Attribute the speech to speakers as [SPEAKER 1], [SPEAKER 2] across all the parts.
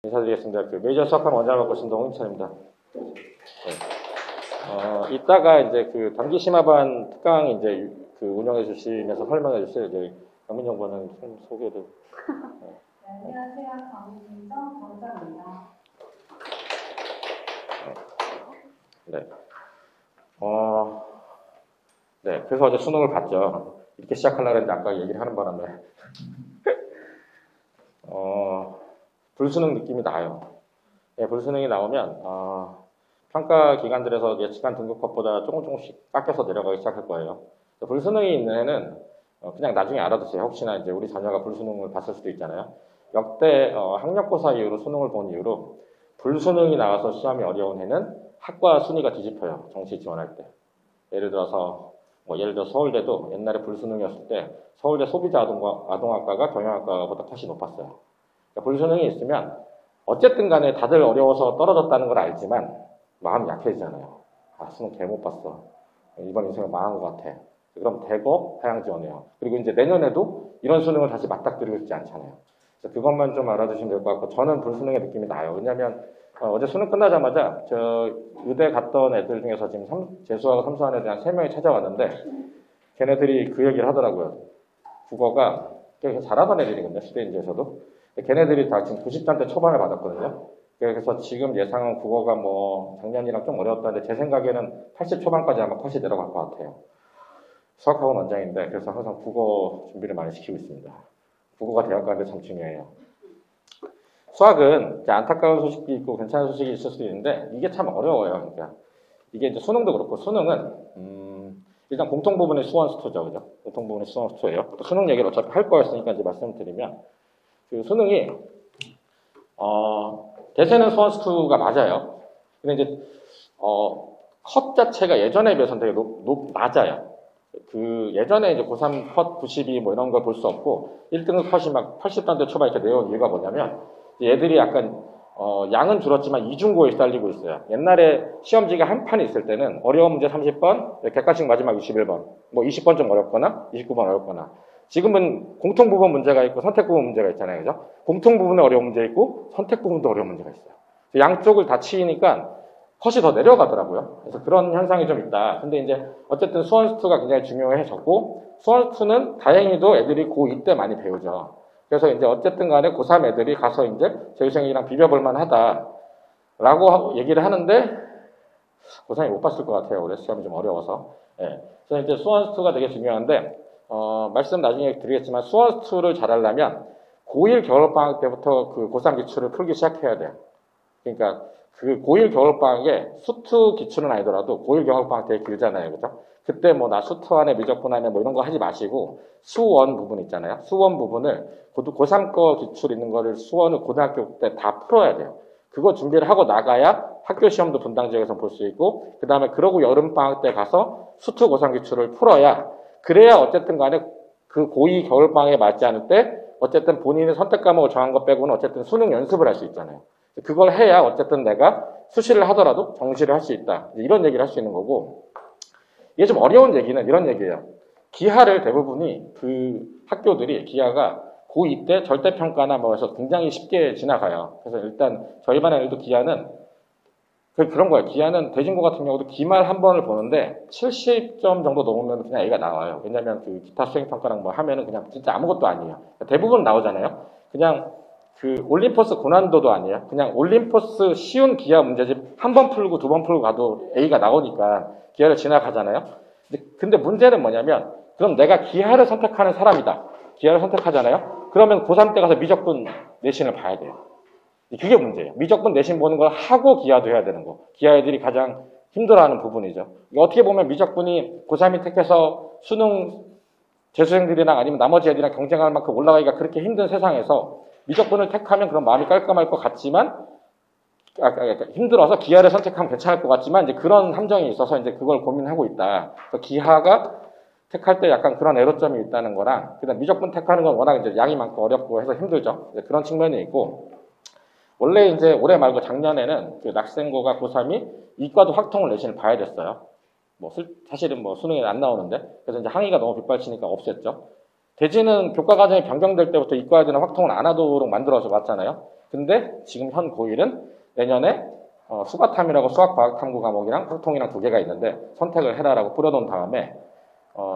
[SPEAKER 1] 인사드리겠습니다. 그 메이저 수학학 원장을 맡고 있는 홍인찬입니다. 네. 이따가 이제 그 단기 심화반 특강 이제 그 운영해 주시면서 설명해 주실 이제 강민정 원장 소개를.
[SPEAKER 2] 네, 안녕하세요. 강민정 원장입니다.
[SPEAKER 1] 네. 네. 그래서 어제 수능을 봤죠. 이렇게 시작하려고 했는데 아까 얘기를 하는 바람에 불수능 느낌이 나요. 네, 불수능이 나오면 평가 기관들에서 예측한 등급컷보다 조금씩 깎여서 내려가기 시작할 거예요. 불수능이 있는 애는 그냥 나중에 알아두세요. 혹시나 이제 우리 자녀가 불수능을 봤을 수도 있잖아요. 역대 학력고사 이후로 수능을 본 이후로 불수능이 나와서 시험이 어려운 애는 학과 순위가 뒤집혀요. 정시 지원할 때. 예를 들어서 서울대도 옛날에 불수능이었을 때 서울대 소비자 아동학과가 경영학과보다 훨씬 높았어요. 그러니까 불수능이 있으면 어쨌든 간에 다들 어려워서 떨어졌다는 걸 알지만 마음이 약해지잖아요. 수능 개 못 봤어. 이번 인생은 망한 것 같아. 그럼 대거 하향 지원해요. 그리고 이제 내년에도 이런 수능을 다시 맞닥뜨리고 있지 않잖아요. 그래서 그것만 좀 알아두시면 될 것 같고, 저는 불수능의 느낌이 나요. 왜냐면 어제 수능 끝나자마자 저 의대 갔던 애들 중에서 지금 재수하고 삼수하는 애들 한 3명이 찾아왔는데 걔네들이 그 얘기를 하더라고요. 국어가 꽤 잘하던 애들이거든요. 시대인지에서도. 걔네들이 다 지금 90점대 초반을 받았거든요. 그래서 지금 예상은 국어가 뭐 작년이랑 좀 어려웠다는데 제 생각에는 80 초반까지 아마 컷이 내려갈 것 같아요. 수학학원 원장인데 그래서 항상 국어 준비를 많이 시키고 있습니다. 국어가 대학 가는데 참 중요해요. 수학은 이제 안타까운 소식이 있고 괜찮은 소식이 있을 수도 있는데 이게 참 어려워요. 그러니까 이게 이제 수능도 그렇고 수능은 일단 공통 부분의 수원수투죠, 그죠? 공통 부분의 수원수투예요. 수능 얘기를 어차피 할 거였으니까 이제 말씀드리면 그 수능이 대세는 수원수투가 맞아요. 근데 이제 컷 자체가 예전에 비해서는 되게 낮아요. 그 예전에 이제 고3 컷 92 뭐 이런 걸 볼 수 없고 1등급 컷이 막 80단대 초반 이렇게 내온 이유가 뭐냐면 얘들이 약간 양은 줄었지만 이중고에 시달리고 있어요. 옛날에 시험지가 한 판이 있을 때는 어려운 문제 30번, 객관식 마지막 61번, 뭐 20번 좀 어렵거나 29번 어렵거나. 지금은 공통 부분 문제가 있고 선택 부분 문제가 있잖아요, 그죠? 공통 부분에 어려운 문제 있고 선택 부분도 어려운 문제가 있어요. 양쪽을 다 치니까 컷이 더 내려가더라고요. 그래서 그런 현상이 좀 있다. 근데 이제 어쨌든 수원수투가 굉장히 중요해졌고 수원수투는 다행히도 애들이 고2 때 많이 배우죠. 그래서 이제 어쨌든 간에 고3 애들이 가서 이제 재수생이랑 비벼볼만 하다라고 얘기를 하는데 고3이 못 봤을 것 같아요. 올해 시험이 좀 어려워서. 예. 그래서 이제 수원수투가 되게 중요한데 말씀 나중에 드리겠지만 수원수투를 잘하려면 고1 겨울방학 때부터 그 고3 기출을 풀기 시작해야 돼요. 그러니까 그 고1 겨울방학에 수투 기출은 아니더라도 고1 겨울방학 되게 길잖아요. 그죠? 그때 뭐 나 수투 안에 미적분 안에 뭐 이런 거 하지 마시고 수원 부분 있잖아요. 수원 부분을 고3 거 기출 있는 거를 수원을 고등학교 때 다 풀어야 돼요. 그거 준비를 하고 나가야 학교 시험도 분당 지역에서 볼 수 있고 그 다음에 그러고 여름방학 때 가서 수투 고3 기출을 풀어야 그래야 어쨌든 간에 그 고2 겨울방학에 맞지 않을 때 어쨌든 본인의 선택 과목을 정한 것 빼고는 어쨌든 수능 연습을 할 수 있잖아요. 그걸 해야 어쨌든 내가 수시를 하더라도 정시를 할 수 있다. 이런 얘기를 할 수 있는 거고 이게 좀 어려운 얘기는 이런 얘기예요. 기하를 대부분이 그 학교들이 기하가 고2 때 절대평가나 뭐 해서 굉장히 쉽게 지나가요. 그래서 일단 저희 반의 애들도 기하는 그런 거예요. 기하는 대진고 같은 경우도 기말 한 번을 보는데 70점 정도 넘으면 그냥 A가 나와요. 왜냐면 그 기타 수행평가랑 뭐 하면은 그냥 진짜 아무것도 아니에요. 대부분 나오잖아요. 그냥 그 올림포스 고난도도 아니에요. 그냥 올림포스 쉬운 기하 문제집 한 번 풀고 두 번 풀고 가도 A가 나오니까 기하를 지나가잖아요. 근데 문제는 뭐냐면 그럼 내가 기하를 선택하는 사람이다. 기하를 선택하잖아요. 그러면 고3 때 가서 미적분 내신을 봐야 돼요. 그게 문제예요. 미적분 내신 보는 걸 하고 기하도 해야 되는 거. 기하 애들이 가장 힘들어하는 부분이죠. 어떻게 보면 미적분이 고3이 택해서 수능 재수생들이랑 아니면 나머지 애들이랑 경쟁할 만큼 올라가기가 그렇게 힘든 세상에서 미적분을 택하면 그런 마음이 깔끔할 것 같지만 힘들어서 기하를 선택하면 괜찮을 것 같지만 이제 그런 함정이 있어서 이제 그걸 고민하고 있다. 기하가 택할 때 약간 그런 애로점이 있다는 거랑 그다음 미적분 택하는 건 워낙 이제 양이 많고 어렵고 해서 힘들죠. 그런 측면이 있고 원래 이제 올해 말고 작년에는 그 낙생고가 고3이 이과도 확통을 내신을 봐야 됐어요. 뭐 사실은 뭐 수능에 안 나오는데 그래서 이제 항의가 너무 빗발치니까 없앴죠. 대진은 교과과정이 변경될 때부터 이과 애들은 확통을 안 하도록 만들어서 왔잖아요. 근데 지금 현 고1은 내년에 수과탐이라고 수학과학탐구 과목이랑 확통이랑 두 개가 있는데 선택을 해라라고 뿌려놓은 다음에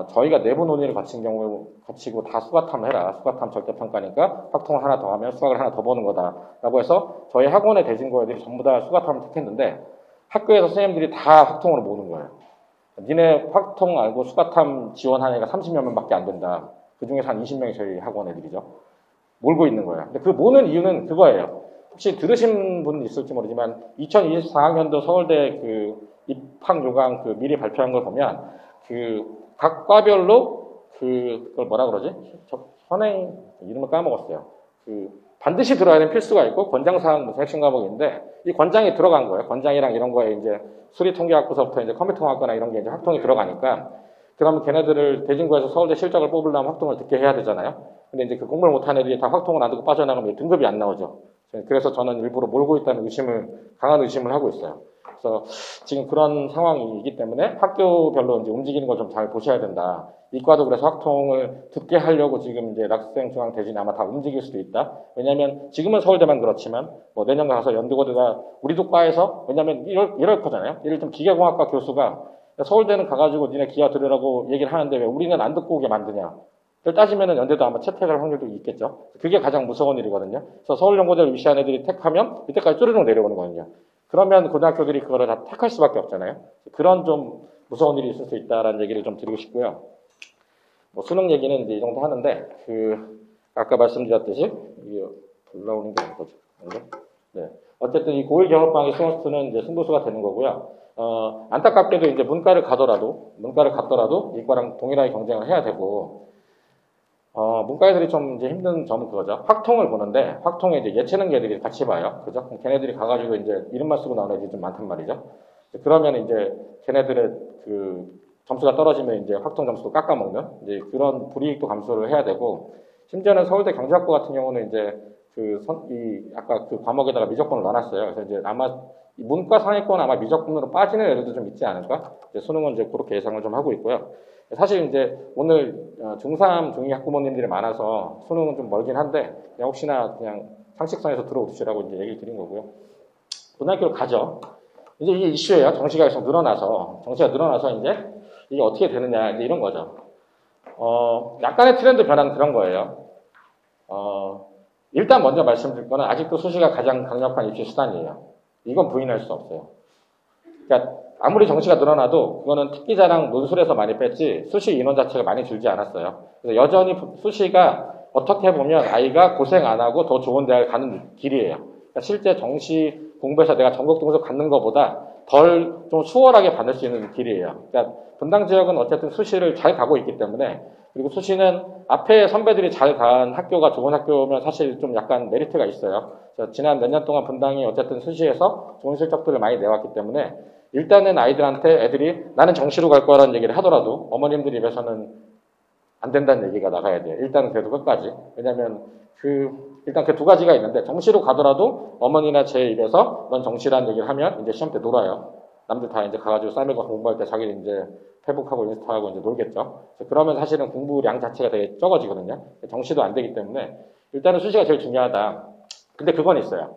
[SPEAKER 1] 저희가 내부 논의를 거치고 다 수과탐을 해라. 수과탐 절대평가니까 확통을 하나 더 하면 수학을 하나 더 보는 거다라고 해서 저희 학원의 대진고 애들이 전부 다 수과탐을 택했는데 학교에서 선생님들이 다 확통으로 모으는 거예요. 니네 확통 알고 수과탐 지원한 애가 30여 명밖에 안 된다. 그 중에서 한 20명이 저희 학원 애들이죠. 몰고 있는 거예요. 근데 그 모는 이유는 그거예요. 혹시 들으신 분 있을지 모르지만 2024학년도 서울대 그 입학 요강 그 미리 발표한 걸 보면 그 각 과별로 그걸 뭐라 그러지? 현행 이름을 까먹었어요. 그 반드시 들어야 되는 필수가 있고 권장사항 무슨 핵심 과목인데 이 권장이 들어간 거예요. 권장이랑 이런 거에 이제 수리통계학부서부터 이제 컴퓨터공학과나 이런 게 이제 확통이 들어가니까 그러면 걔네들을 대진고에서 서울대 실적을 뽑으려면 확통을 듣게 해야 되잖아요. 근데 이제 그 공부를 못한 애들이 다 확통을 안 듣고 빠져나가면 등급이 안 나오죠. 그래서 저는 일부러 몰고 있다는 강한 의심을 하고 있어요. 그래서 지금 그런 상황이기 때문에 학교별로 이제 움직이는 걸 좀 잘 보셔야 된다. 이과도 그래서 확통을 듣게 하려고 지금 이제 낙생, 중앙, 대진 아마 다 움직일 수도 있다. 왜냐면 지금은 서울대만 그렇지만 뭐 내년 가서 연두고대가 우리도 과에서 왜냐면 이럴 거잖아요. 예를 들면 기계공학과 교수가 서울대는 가가지고 니네 기아 들으라고 얘기를 하는데 왜 우리는 안 듣고 오게 만드냐. 따지면은 연대도 아마 채택할 확률도 있겠죠. 그게 가장 무서운 일이거든요. 그래서 서울연고대를 위시한 애들이 택하면 이때까지 쭈르륵 내려오는 거거든요. 그러면 고등학교들이 그거를 다 택할 수밖에 없잖아요. 그런 좀 무서운 일이 있을 수 있다라는 얘기를 좀 드리고 싶고요. 뭐 수능 얘기는 이제 이 정도 하는데 아까 말씀드렸듯이 이게 올라오는 게 뭐죠? 네. 어쨌든 이 고1 겨울방학의 수능수는 이제 승부수가 되는 거고요. 안타깝게도 이제 문과를 갔더라도 이과랑 동일하게 경쟁을 해야 되고 문과 애들이 좀 이제 힘든 점은 그거죠. 확통을 보는데, 확통에 이제 예체능 애들이 같이 봐요. 그죠? 그럼 걔네들이 가가지고 이제 이름만 쓰고 나오는 애들이 좀 많단 말이죠. 그러면 이제 걔네들의 그 점수가 떨어지면 이제 확통 점수도 깎아먹는 이제 그런 불이익도 감수를 해야 되고, 심지어는 서울대 경제학부 같은 경우는 이제 아까 그 과목에다가 미적분을 넣어놨어요. 그래서 이제 아마 문과 상위권 아마 미적분으로 빠지는 애들도 좀 있지 않을까? 이제 수능은 이제 그렇게 예상을 좀 하고 있고요. 사실 이제 오늘 중3, 중2 학부모님들이 많아서 수능은 좀 멀긴 한데 그냥 혹시나 그냥 상식선에서 들어오시라고 이제 얘기를 드린 거고요. 고등학교를 가죠. 이제 이게 이슈예요. 정시가 계속 늘어나서 이제 이게 어떻게 되느냐 이제 이런 거죠. 약간의 트렌드 변화는 그런 거예요. 일단 먼저 말씀드릴 거는 아직도 수시가 가장 강력한 입시 수단이에요. 이건 부인할 수 없어요. 그러니까 아무리 정시가 늘어나도 그거는 특기자랑 논술에서 많이 뺐지 수시 인원 자체가 많이 줄지 않았어요. 그래서 여전히 수시가 어떻게 보면 아이가 고생 안 하고 더 좋은 대학을 가는 길이에요. 그러니까 실제 정시 공부해서 내가 전국 등수 갖는 것보다 덜 좀 수월하게 받을 수 있는 길이에요. 그러니까 분당 지역은 어쨌든 수시를 잘 가고 있기 때문에 그리고 수시는 앞에 선배들이 잘 간 학교가 좋은 학교면 사실 좀 약간 메리트가 있어요. 지난 몇 년 동안 분당이 어쨌든 수시에서 좋은 실적들을 많이 내왔기 때문에 일단은 애들이 나는 정시로 갈 거라는 얘기를 하더라도 어머님들 입에서는 안 된다는 얘기가 나가야 돼요. 일단은 그래도 끝까지. 왜냐면 일단 그 두 가지가 있는데 정시로 가더라도 어머니나 제 입에서 넌 정시라는 얘기를 하면 이제 시험 때 놀아요. 남들 다 이제 가가지고 쌀매고 공부할 때 자기는 이제 페북하고 인스타하고 이제 놀겠죠. 그러면 사실은 공부량 자체가 되게 적어지거든요. 정시도 안 되기 때문에 일단은 수시가 제일 중요하다. 근데 그건 있어요.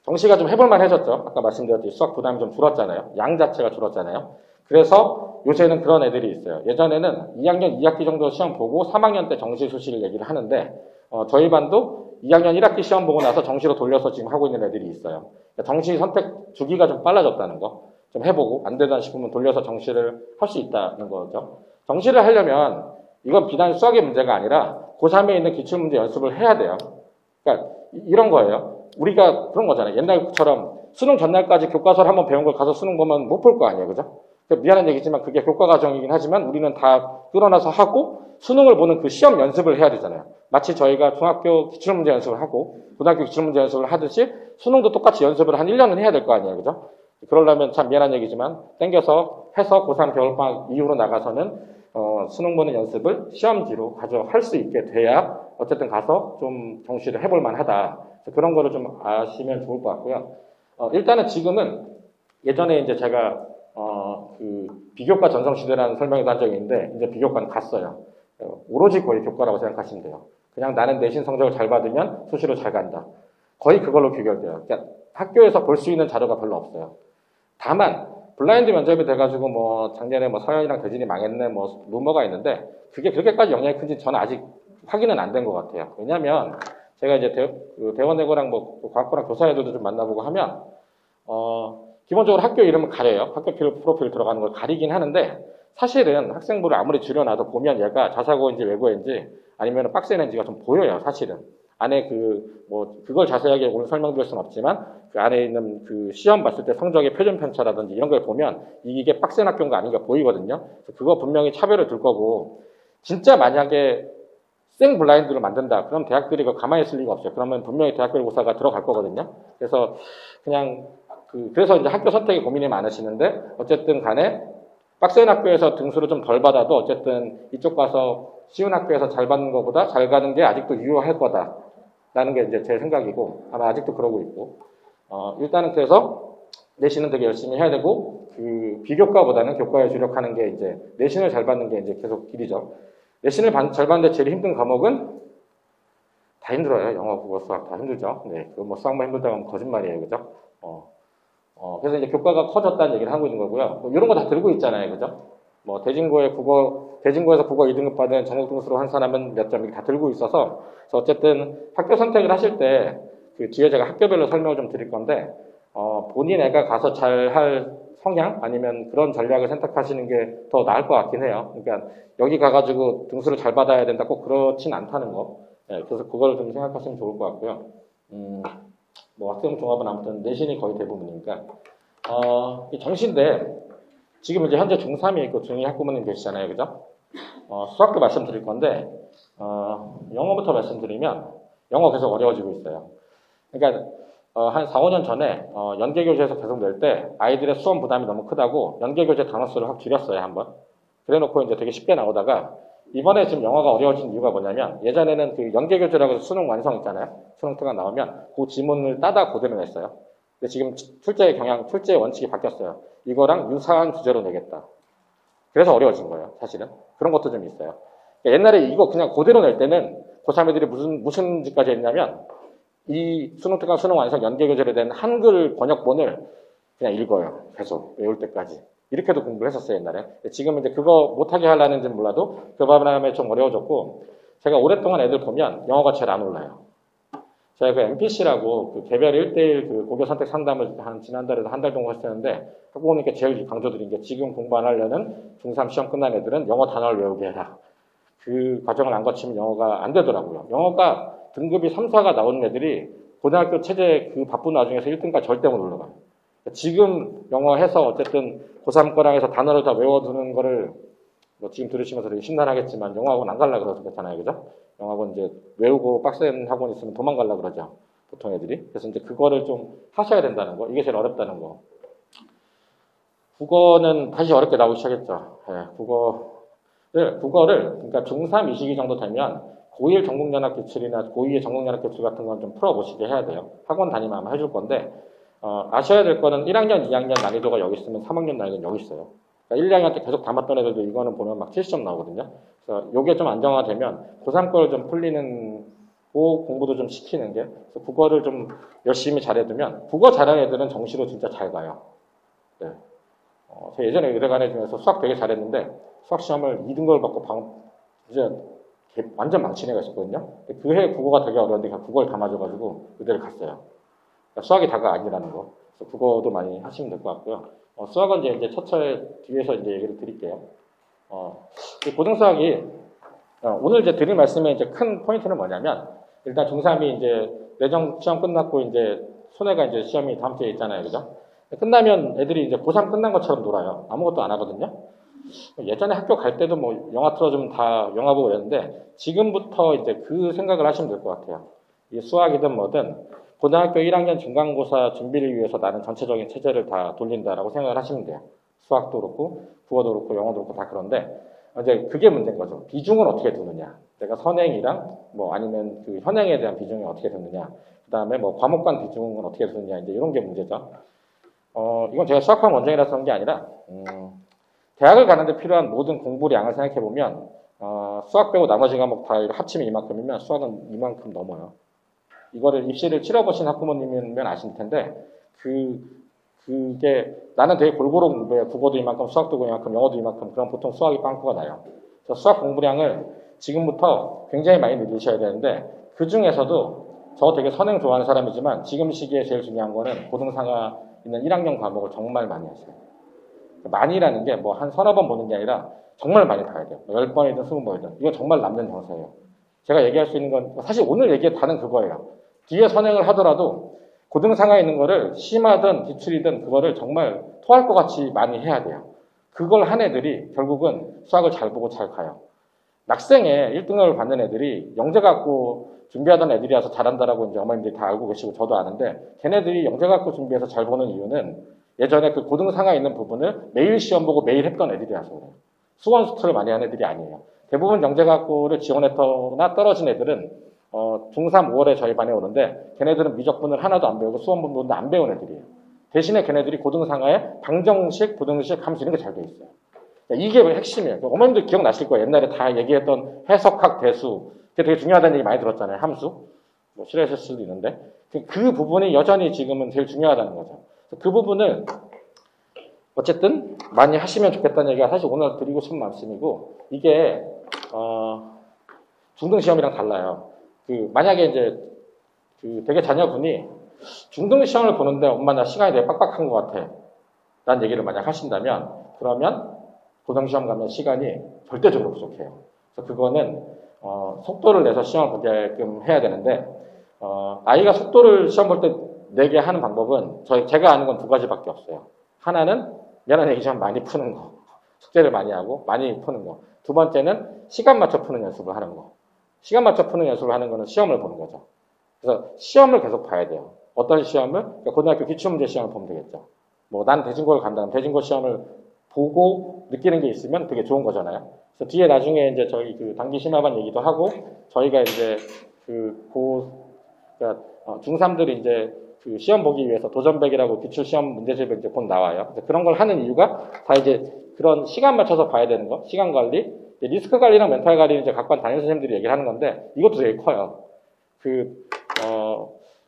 [SPEAKER 1] 정시가 좀 해볼만 해졌죠. 아까 말씀드렸듯이 수학 부담이 좀 줄었잖아요. 양 자체가 줄었잖아요. 그래서 요새는 그런 애들이 있어요. 예전에는 2학년 2학기 정도 시험 보고 3학년 때 정시 수시를 얘기를 하는데 저희 반도 2학년 1학기 시험 보고 나서 정시로 돌려서 지금 하고 있는 애들이 있어요. 그러니까 정시 선택 주기가 좀 빨라졌다는 거. 좀 해보고 안 되다 싶으면 돌려서 정시를 할 수 있다는 거죠. 정시를 하려면 이건 비단 수학의 문제가 아니라 고3에 있는 기출문제 연습을 해야 돼요. 그러니까 이런 거예요. 우리가 그런 거잖아요. 옛날처럼 수능 전날까지 교과서를 한번 배운 걸 가서 수능 보면 못 볼 거 아니에요. 그죠? 미안한 얘기지만 그게 교과 과정이긴 하지만 우리는 다 끌어나서 하고 수능을 보는 그 시험 연습을 해야 되잖아요. 마치 저희가 중학교 기출문제 연습을 하고 고등학교 기출문제 연습을 하듯이 수능도 똑같이 연습을 한 1년은 해야 될 거 아니에요. 그죠? 그러려면 참 미안한 얘기지만 땡겨서 해서 고3 겨울방학 이후로 나가서는 수능 보는 연습을 시험지로 할 수 있게 돼야 어쨌든 가서 좀 정시를 해볼 만하다. 그런 거를 좀 아시면 좋을 것 같고요. 일단은 지금은 예전에 이제 제가 그 비교과 전성시대라는 설명도 한 적이 있는데 이제 비교과는 갔어요. 오로지 거의 교과라고 생각하시면 돼요. 그냥 나는 내신 성적을 잘 받으면 수시로 잘 간다. 거의 그걸로 귀결돼요. 그러니까 학교에서 볼 수 있는 자료가 별로 없어요. 다만 블라인드 면접이 돼가지고 뭐 작년에 뭐 서현이랑 대진이 망했네 뭐 루머가 있는데 그게 그렇게까지 영향이 큰지 저는 아직 확인은 안 된 것 같아요. 왜냐하면 제가 이제 대원외고랑 뭐 과학고랑 교사애들도 좀 만나보고 하면 기본적으로 학교 이름을 가려요. 학교 프로필 들어가는 걸 가리긴 하는데 사실은 학생부를 아무리 줄여놔도 보면 얘가 자사고인지 외고인지 아니면 빡세는지가 좀 보여요. 사실은 안에 그걸 자세하게 오늘 설명드릴 수는 없지만 그 안에 있는 그 시험 봤을 때 성적의 표준 편차라든지 이런 걸 보면 이게 빡센 학교인가 아닌가 보이거든요. 그거 분명히 차별을 둘 거고 진짜 만약에 생 블라인드를 만든다. 그럼 대학들이 그거 가만히 있을 리가 없어요. 그러면 분명히 대학교고사가 들어갈 거거든요. 그래서 그냥 그래서 이제 학교 선택에 고민이 많으시는데 어쨌든 간에 빡센 학교에서 등수를 좀 덜 받아도 어쨌든 이쪽 가서 쉬운 학교에서 잘 받는 것보다 잘 가는 게 아직도 유효할 거다라는 게 이제 제 생각이고 아마 아직도 그러고 있고 일단은 그래서 내신은 되게 열심히 해야 되고 그 비교과보다는 교과에 주력하는 게 이제 내신을 잘 받는 게 이제 계속 길이죠. 내신을 잘 받는데 제일 힘든 과목은 다 힘들어요. 영어, 국어, 수학 다 힘들죠. 네, 그 뭐 수학만 힘들다고 하면 거짓말이에요, 그죠? 그래서 이제 교과가 커졌다는 얘기를 하고 있는 거고요. 뭐 이런 거 다 들고 있잖아요, 그죠? 뭐 대진고에서 국어 2등급 받은 전국 등수로 한 사람은 몇 점 이렇게 다 들고 있어서 그래서 어쨌든 학교 선택을 하실 때 그 뒤에 제가 학교별로 설명을 좀 드릴 건데 본인 애가 가서 잘 할 성향 아니면 그런 전략을 선택하시는 게 더 나을 것 같긴 해요. 그러니까 여기 가가지고 등수를 잘 받아야 된다 꼭 그렇진 않다는 거. 네, 그래서 그걸 좀 생각하시면 좋을 것 같고요. 뭐 학생 종합은 아무튼 내신이 거의 대부분이니까 이 정시인데 지금 이제 현재 중3이 있고 중2 학부모님 계시잖아요, 그죠? 수학도 말씀드릴 건데 영어부터 말씀드리면 영어 계속 어려워지고 있어요. 그러니까 한 4, 5년 전에 연계교재에서 계속 낼 때 아이들의 수험 부담이 너무 크다고 연계교재 단어 수를 확 줄였어요, 한번. 그래놓고 이제 되게 쉽게 나오다가 이번에 지금 영어가 어려워진 이유가 뭐냐면 예전에는 그 연계교재라고 해서 수능 완성 있잖아요. 수능 특강 나오면 그 지문을 따다 그대로 냈어요. 근데 지금 출제의 원칙이 바뀌었어요. 이거랑 유사한 주제로 내겠다. 그래서 어려워진 거예요, 사실은. 그런 것도 좀 있어요. 그러니까 옛날에 이거 그냥 그대로 낼 때는 고3 애들이 무슨 짓까지 했냐면 이 수능 특강 수능 완성 연계교재로 된 한글 번역본을 그냥 읽어요. 계속 외울 때까지. 이렇게도 공부를 했었어요, 옛날에. 지금 이제 그거 못하게 하려는지는 몰라도 그 바람에 좀 어려워졌고 제가 오랫동안 애들 보면 영어가 제일 안 올라요. 제가 그 MPC라고 그 개별 1대1 그 고교 선택 상담을 지난달에도 한 달 정도 했었는데 학부모님께 제일 강조드린 게 지금 공부 안 하려는 중3 시험 끝난 애들은 영어 단어를 외우게 해라. 그 과정을 안 거치면 영어가 안 되더라고요. 영어가 등급이 3, 4가 나오는 애들이 고등학교 체제 그 바쁜 와중에서 1등까지 절대 못 올라가요. 지금 영어 해서 어쨌든 고3 거랑 해서 단어를 다 외워두는 거를 뭐 지금 들으시면서 되게 심란하겠지만 영어학원 안 갈라 그러잖아요, 그죠? 영어학원 이제 외우고 빡센 학원 있으면 도망갈라 그러죠, 보통 애들이. 그래서 이제 그거를 좀 하셔야 된다는 거, 이게 제일 어렵다는 거. 국어는 다시 어렵게 나오기 시작했죠. 네, 국어를 그러니까 중3 이 시기 정도 되면 고1 전국연합 기출이나 고2의 전국연합 기출 같은 건 좀 풀어보시게 해야 돼요. 학원 다니면 아마 해줄 건데 아셔야 될 거는 1학년, 2학년 난이도가 여기 있으면 3학년 난이도는 여기 있어요. 그러니까 1, 2학년 때 계속 담았던 애들도 이거는 보면 막 70점 나오거든요. 그래서 요게 좀 안정화되면 고3 거를 좀 풀리는 고 공부도 좀 시키는 게 그래서 국어를 좀 열심히 잘해두면 국어 잘하는 애들은 정시로 진짜 잘 가요. 네. 제가 예전에 의대간 애 중에서 수학 되게 잘했는데 수학 시험을 2등급을 받고 이제 완전 망친 애가 있었거든요. 그 해 국어가 되게 어려운데 국어를 다 맞아가지고 의대를 갔어요. 그러니까 수학이 다가 아니라는 거. 그래서 국어도 많이 하시면 될 것 같고요. 수학은 이제 첫차에 뒤에서 이제 얘기를 드릴게요. 이 고등수학이 오늘 이제 드릴 말씀의 이제 큰 포인트는 뭐냐면 일단 중3이 이제 내정 시험 끝났고 이제 손해가 이제 시험이 다음 주에 있잖아요, 그죠? 끝나면 애들이 이제 고3 끝난 것처럼 놀아요. 아무것도 안 하거든요. 예전에 학교 갈 때도 뭐 영화 틀어주면 다 영화 보고 그랬는데 지금부터 이제 그 생각을 하시면 될 것 같아요. 이 수학이든 뭐든 고등학교 1학년 중간고사 준비를 위해서 나는 전체적인 체제를 다 돌린다라고 생각을 하시면 돼요. 수학도 그렇고 국어도 그렇고 영어도 그렇고 다 그런데 이제 그게 문제인 거죠. 비중을 어떻게 두느냐. 내가 선행이랑 뭐 아니면 그 현행에 대한 비중이 어떻게 두느냐. 그 다음에 뭐 과목 간 비중은 어떻게 두느냐. 이제 이런 게 문제죠. 이건 제가 수학학 원장이라서 하는 게 아니라 대학을 가는데 필요한 모든 공부량을 생각해보면 수학 빼고 나머지 과목 다 합치면 이만큼이면 수학은 이만큼 넘어요. 이거를 입시를 치러보신 학부모님이면 아실 텐데, 그게 나는 되게 골고루 공부해. 국어도 이만큼, 수학도 이만큼, 영어도 이만큼, 그럼 보통 수학이 빵꾸가 나요. 그래서 수학 공부량을 지금부터 굉장히 많이 늘리셔야 되는데, 그 중에서도 저 되게 선행 좋아하는 사람이지만 지금 시기에 제일 중요한 거는 고등상하 있는 1학년 과목을 정말 많이 하세요. 많이라는 게 뭐 한 서너 번 보는 게 아니라 정말 많이 봐야 돼요. 10번이든 20번이든. 이거 정말 남는 정서예요. 제가 얘기할 수 있는 건 사실 오늘 얘기했다는 그거예요. 뒤에 선행을 하더라도 고등상하에 있는 거를 심하든 기출이든 그거를 정말 토할 것 같이 많이 해야 돼요. 그걸 한 애들이 결국은 수학을 잘 보고 잘 가요. 낙생에 1등을 받는 애들이 영재 갖고 준비하던 애들이라서 잘한다라고 이제 어머님들이 다 알고 계시고 저도 아는데, 걔네들이 영재 갖고 준비해서 잘 보는 이유는 예전에 그 고등상하에 있는 부분을 매일 시험 보고 매일 했던 애들이라서 그래요. 수원 수투를 많이 하는 애들이 아니에요. 대부분 영재 갖고를 지원했거나 떨어진 애들은 중3 5월에 저희 반에 오는데, 걔네들은 미적분을 하나도 안 배우고 수원 분문도 안 배운 애들이에요. 대신에 걔네들이 고등상하에 방정식, 부등식, 함수 이런 게 잘 돼 있어요. 이게 핵심이에요. 어머님들 기억나실 거예요. 옛날에 다 얘기했던 해석학, 대수. 그게 되게 중요하다는 얘기 많이 들었잖아요. 함수. 뭐 싫어하실 수도 있는데. 그 부분이 여전히 지금은 제일 중요하다는 거죠. 그 부분을 어쨌든 많이 하시면 좋겠다는 얘기가 사실 오늘 드리고 싶은 말씀이고, 이게 중등시험이랑 달라요. 만약에 이제 되게 자녀분이 중등시험을 보는데 엄마 나 시간이 되게 빡빡한 것 같아 라는 얘기를 만약 하신다면, 그러면 고등시험 가면 시간이 절대적으로 부족해요. 그래서 그거는 속도를 내서 시험을 보게끔 해야 되는데, 아이가 속도를 시험 볼 때 내게 하는 방법은 제가 아는 건 두 가지밖에 없어요. 하나는 미안한 얘기지만 많이 푸는 거. 숙제를 많이 하고 많이 푸는 거. 두 번째는 시간 맞춰 푸는 연습을 하는 거. 시간 맞춰 푸는 연습을 하는 거는 시험을 보는 거죠. 그래서 시험을 계속 봐야 돼요. 어떤 시험을? 그러니까 고등학교 기출문제 시험을 보면 되겠죠. 뭐 난 대진고를 간다면 대진고 시험을 보고 느끼는 게 있으면 그게 좋은 거잖아요. 그래서 뒤에 나중에 이제 저희 단기 심화반 얘기도 하고, 저희가 이제 그러니까 중3들이 이제 시험 보기 위해서 도전백이라고 기출 시험 문제집을 이제 곧 나와요. 그래서 그런 걸 하는 이유가 다 이제 그런 시간 맞춰서 봐야 되는 거, 시간 관리, 리스크 관리랑 멘탈 관리는 이제 각반 담임 선생님들이 얘기를 하는 건데, 이것도 되게 커요.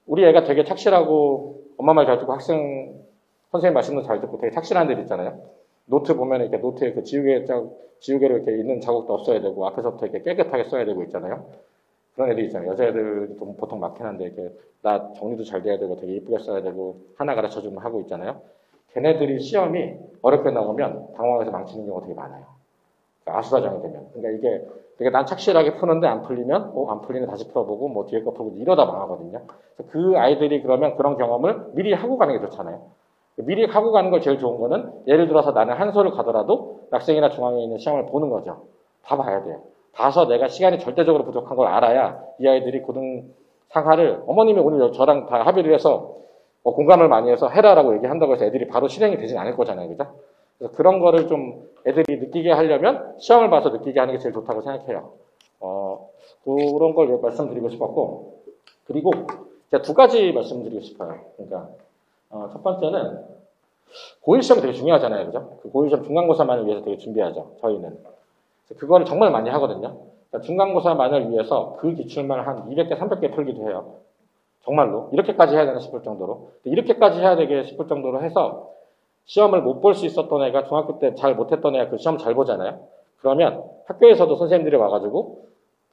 [SPEAKER 1] 우리 애가 되게 착실하고 엄마 말 잘 듣고 선생님 말씀도 잘 듣고 되게 착실한 애들 있잖아요. 노트 보면 이렇게 노트에 지우개로 이렇게 있는 자국도 없어야 되고, 앞에서부터 이렇게 깨끗하게 써야 되고 있잖아요. 그런 애들 있잖아요. 여자애들이 보통 많긴 한데, 이렇게 나 정리도 잘 돼야 되고 되게 이쁘게 써야 되고 하나 가르쳐주면 하고 있잖아요. 걔네들이 시험이 어렵게 나오면 당황해서 망치는 경우가 되게 많아요. 그러니까 아수라장이 되면. 그러니까 이게 되게 난 착실하게 푸는데 안 풀리면 안 풀리면 다시 풀어보고 뭐 뒤에 거 풀고 이러다 망하거든요. 그래서 그 아이들이 그러면 그런 경험을 미리 하고 가는 게 좋잖아요. 미리 하고 가는 걸 제일 좋은 거는, 예를 들어서 나는 한솔을 가더라도 낙생이나 중앙에 있는 시험을 보는 거죠. 다 봐야 돼요. 봐서 내가 시간이 절대적으로 부족한 걸 알아야 이 아이들이 고등상하를, 어머님이 오늘 저랑 다 합의를 해서 공감을 많이 해서 해라라고 얘기한다고 해서 애들이 바로 실행이 되진 않을 거잖아요. 그죠? 그래서 그런 거를 좀 애들이 느끼게 하려면 시험을 봐서 느끼게 하는 게 제일 좋다고 생각해요. 그런 걸 말씀드리고 싶었고, 그리고 제가 두 가지 말씀드리고 싶어요. 그러니까 첫 번째는 고1 시험이 되게 중요하잖아요. 그죠? 그 고1 시험 중간고사만을 위해서 되게 준비하죠. 저희는. 그거를 정말 많이 하거든요. 그러니까 중간고사만을 위해서 그 기출만 한 200개, 300개 풀기도 해요. 정말로. 이렇게까지 해야 되나 싶을 정도로. 이렇게까지 해야 되게 싶을 정도로 해서 시험을 못 볼 수 있었던 애가 중학교 때 잘 못했던 애가 그 시험 잘 보잖아요. 그러면 학교에서도 선생님들이 와가지고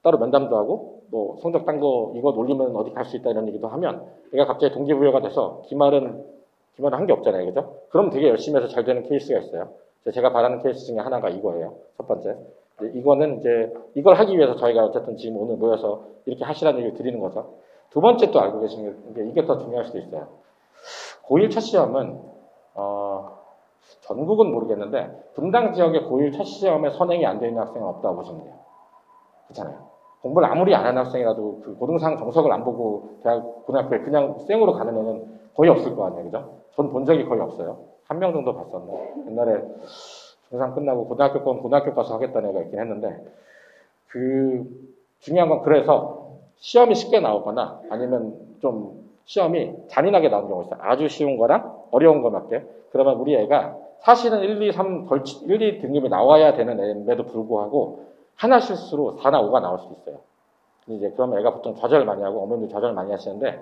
[SPEAKER 1] 따로 면담도 하고, 뭐 성적 딴 거 이거 놀리면 어디 갈 수 있다 이런 얘기도 하면, 얘가 갑자기 동기부여가 돼서 기말은 한 게 없잖아요. 그죠? 그럼 되게 열심히 해서 잘 되는 케이스가 있어요. 제가 바라는 케이스 중에 하나가 이거예요. 첫 번째. 이거는 이제 이걸 하기 위해서 저희가 어쨌든 지금 오늘 모여서 이렇게 하시라는 얘기를 드리는 거죠. 두 번째 또 알고 계시는 게 이게 더 중요할 수도 있어요. 고1 첫 시험은 전국은 모르겠는데 분당 지역의 고1 첫 시험에 선행이 안 되어 있는 학생은 없다고 보시면 돼요. 그렇잖아요. 공부를 아무리 안 하는 학생이라도 그 고등상 정석을 안 보고 고등학교에 그냥 생으로 가는 애는 거의 없을 거 아니에요. 그죠? 전 본 적이 거의 없어요. 한 명 정도 봤었나? 옛날에 중상 끝나고 고등학교 가서 하겠다는 애가 있긴 했는데, 중요한 건 그래서 시험이 쉽게 나오거나 아니면 좀 시험이 잔인하게 나오는 경우가 있어요. 아주 쉬운 거랑 어려운 거 몇 개. 그러면 우리 애가 사실은 1, 2, 3 1, 2 등급이 나와야 되는 애임에도 불구하고 하나 실수로 4나 5가 나올 수 있어요. 이제 그러면 애가 보통 좌절 많이 하고 어머님도 좌절 많이 하시는데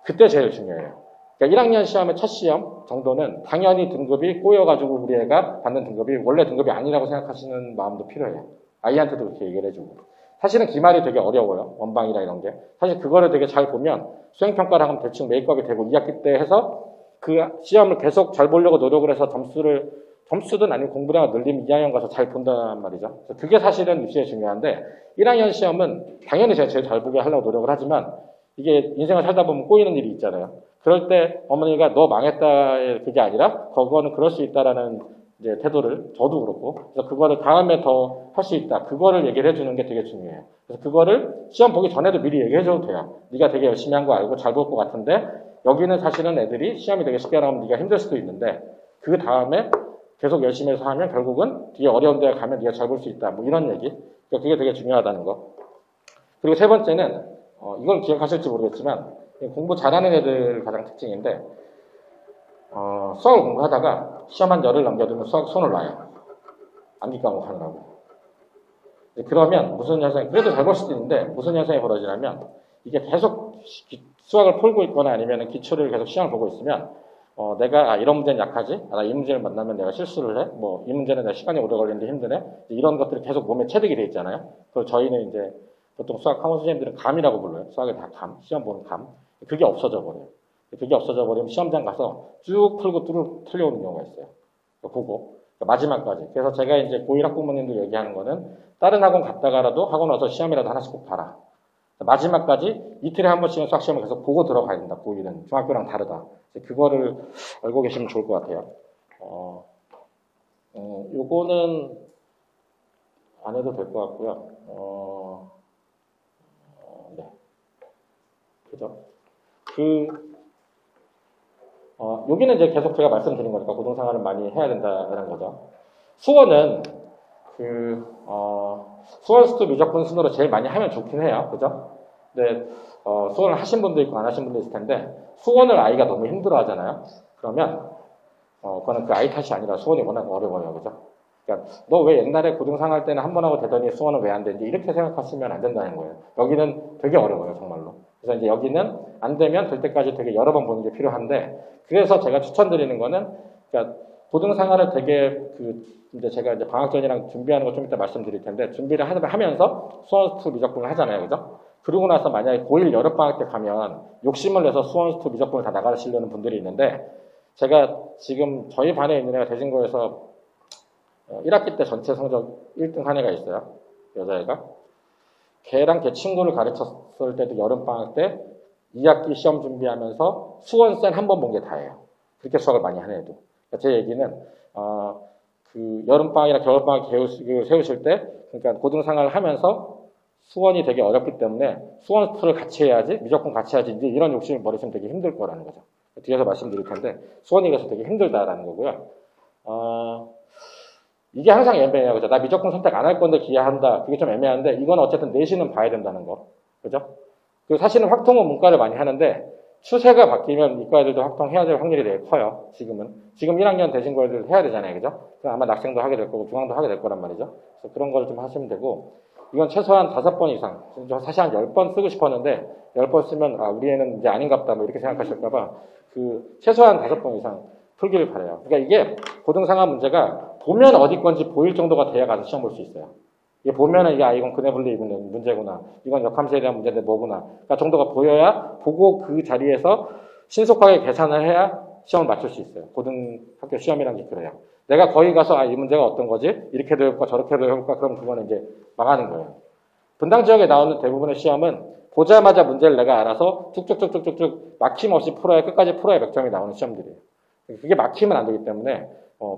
[SPEAKER 1] 그때 제일 중요해요. 그러니까 1학년 시험의 첫 시험 정도는 당연히 등급이 꼬여가지고 우리 애가 받는 등급이 원래 등급이 아니라고 생각하시는 마음도 필요해요. 아이한테도 그렇게 얘기를 해주고. 사실은 기말이 되게 어려워요. 원방이나 이런 게. 사실 그거를 되게 잘 보면 수행평가를 하면 대충 메이크업이 되고 2학기 때 해서 그 시험을 계속 잘 보려고 노력을 해서 점수든 아니면 공부량을 늘리면 2학년 가서 잘 본단 말이죠. 그래서 그게 사실은 입시에 중요한데 1학년 시험은 당연히 제가 제일 잘 보게 하려고 노력을 하지만 이게 인생을 살다 보면 꼬이는 일이 있잖아요. 그럴 때 어머니가 너 망했다의 그게 아니라 그거는 그럴 수 있다라는 이제 태도를 저도 그렇고 그래서 그거를 다음에 더 할 수 있다. 그거를 얘기를 해주는 게 되게 중요해요. 그래서 그거를 시험 보기 전에도 미리 얘기해줘도 돼요. 네가 되게 열심히 한 거 알고 잘 볼 것 같은데 여기는 사실은 애들이 시험이 되게 쉽게 나오면 네가 힘들 수도 있는데 그 다음에 계속 열심히 해서 하면 결국은 뒤에 어려운 데 가면 네가 잘 볼 수 있다. 뭐 이런 얘기. 그러니까 그게 되게 중요하다는 거. 그리고 세 번째는 이건 기억하실지 모르겠지만 공부 잘하는 애들 가장 특징인데 수학을 공부하다가 시험 한 열을 넘겨두면 수학 손을 놔요. 암기 과목 하느라고. 그러면 무슨 현상이 그래도 잘 볼 수도 있는데 무슨 현상이 벌어지냐면 이게 계속 수학을 풀고 있거나 아니면 기초를 계속 시험을 보고 있으면 내가 이런 문제는 약하지? 나 이 문제를 만나면 내가 실수를 해? 뭐 이 문제는 내가 시간이 오래 걸리는데 힘드네? 이런 것들이 계속 몸에 체득이 돼 있잖아요. 그리고 저희는 이제 보통 수학 학원 선생님들은 감이라고 불러요. 수학의 다 감, 시험 보는 감. 그게 없어져 버려요. 그게 없어져 버리면 시험장 가서 쭉 풀고 뚜루 틀려오는 경우가 있어요. 보고 마지막까지. 그래서 제가 이제 고1 학부모님들 얘기하는 거는 다른 학원 갔다가라도 학원 와서 시험이라도 하나씩 꼭 봐라. 마지막까지 이틀에 한 번씩은 수학 시험을 계속 보고 들어가야 된다. 고1은 중학교랑 다르다. 그거를 알고 계시면 좋을 것 같아요. 요거는 안 해도 될 것 같고요. 네. 그죠? 여기는 이제 계속 제가 말씀드린 거니까 고등생활을 많이 해야 된다는 거죠. 수원은 수원스투 미적분 순으로 제일 많이 하면 좋긴 해요. 그죠? 근데, 수원을 하신 분도 있고 안 하신 분도 있을 텐데, 수원을 아이가 너무 힘들어 하잖아요? 그러면, 그거는 그 아이 탓이 아니라 수원이 워낙 어려워요. 그죠? 그러니까, 너 왜 옛날에 고등상 할 때는 한 번 하고 되더니 수원은 왜 안 되는지 이렇게 생각하시면 안 된다는 거예요. 여기는 되게 어려워요. 정말로. 그래서 이제 여기는 안 되면 될 때까지 되게 여러 번 보는 게 필요한데, 그래서 제가 추천드리는 거는, 그러니까, 고등상화를 되게 이제 제가 이제 방학 전이랑 준비하는 거 좀 이따 말씀드릴 텐데, 준비를 하면서 수원스투 미적분을 하잖아요. 그죠? 그러고 나서 만약에 고1 여름방학 때 가면 욕심을 내서 수원스투 미적분을 다 나가시려는 분들이 있는데, 제가 지금 저희 반에 있는 애가 대진고에서 1학기 때 전체 성적 1등 한 애가 있어요. 여자애가. 걔랑 걔 친구를 가르쳤을 때도 여름방학 때 2학기 시험 준비하면서 수원센 한 번 본 게 다예요. 그렇게 수학을 많이 하는 애도. 그러니까 제 얘기는 여름방학이나 겨울방학 세우실 때 그러니까 고등상을 하면서 수원이 되게 어렵기 때문에 수원스투를 같이 해야지 무조건 같이 해야지 이제 이런 욕심을 버리시면 되게 힘들 거라는 거죠. 뒤에서 말씀드릴 텐데 수원이 그래서 되게 힘들다라는 거고요. 이게 항상 애매해요. 그죠? 나 미적분 선택 안 할 건데 기하한다. 그게 좀 애매한데 이건 어쨌든 내신은 봐야 된다는 거. 그죠? 그리고 사실은 확통은 문과를 많이 하는데 추세가 바뀌면 이과 애들도 확통해야 될 확률이 되게 커요. 지금 1학년 대진고 애들 해야 되잖아요. 그죠? 그럼 아마 낙생도 하게 될 거고 중앙도 하게 될 거란 말이죠. 그래서 그런 걸 좀 하시면 되고 이건 최소한 5번 이상 사실 한 10번 쓰고 싶었는데 10번 쓰면 우리 애는 이제 아닌갑다 뭐 이렇게 생각하실까봐 최소한 5번 이상 풀기를 바라요. 그러니까 이게 고등상화 문제가 보면 어디 건지 보일 정도가 돼야 가서 시험 볼 수 있어요. 이게 보면은 이건 근해분리 입은 문제구나. 이건 역함수에 대한 문제인데 뭐구나. 그러니까 정도가 보여야 보고 그 자리에서 신속하게 계산을 해야 시험을 맞출 수 있어요. 고등학교 시험이라는 게 그래요. 내가 거기 가서 이 문제가 어떤 거지? 이렇게도 해볼까 저렇게도 해볼까? 그럼 그거는 이제 망하는 거예요. 분당 지역에 나오는 대부분의 시험은 보자마자 문제를 내가 알아서 쭉쭉쭉쭉쭉 막힘없이 풀어야 끝까지 풀어야 100점이 나오는 시험들이에요. 그게 막히면 안 되기 때문에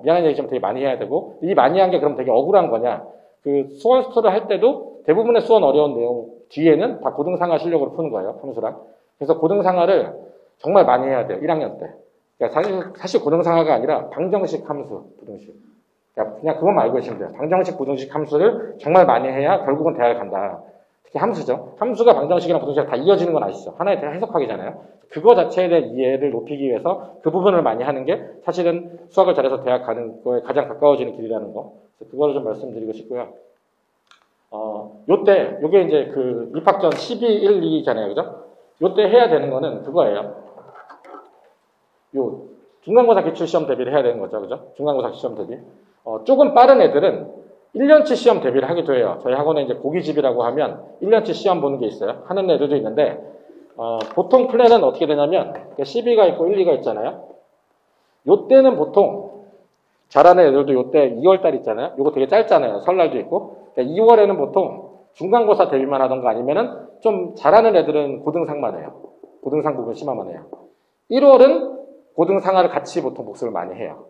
[SPEAKER 1] 미안한 얘기 좀 되게 많이 해야 되고 이 많이 한 게 그럼 되게 억울한 거냐? 수원스투를 할 때도 대부분의 수원 어려운 내용 뒤에는 다 고등상화 실력으로 푸는 거예요. 함수랑. 그래서 고등상화를 정말 많이 해야 돼요. 1학년 때. 그러니까 사실 고등상화가 아니라 방정식 함수, 부등식. 그냥 그것만 알고 계시면 돼요. 방정식, 부등식 함수를 정말 많이 해야 결국은 대학을 간다. 특히 함수죠. 함수가 방정식이랑 부등식이랑 다 이어지는 건 아시죠? 하나에 대한 해석하기잖아요. 그거 자체에 대한 이해를 높이기 위해서 그 부분을 많이 하는 게 사실은 수학을 잘해서 대학 가는 거에 가장 가까워지는 길이라는 거. 그거를 좀 말씀드리고 싶고요. 요때, 요게 이제 그 입학전 12, 1, 2잖아요. 그죠? 요때 해야 되는 거는 그거예요. 요 중간고사 기출시험 대비를 해야 되는 거죠. 그죠? 중간고사 시험 대비. 조금 빠른 애들은 1년치 시험 대비를 하기도 해요. 저희 학원에 이제 고기집이라고 하면 1년치 시험 보는 게 있어요. 하는 애들도 있는데, 보통 플랜은 어떻게 되냐면, 12가 있고 1, 2가 있잖아요. 요때는 보통, 잘하는 애들도 요때 2월달 있잖아요. 요거 되게 짧잖아요. 설날도 있고. 2월에는 보통 중간고사 대비만 하던가 아니면은 좀 잘하는 애들은 고등상만 해요. 고등상 부분 심화만 해요. 1월은 고등상하를 같이 보통 복습을 많이 해요.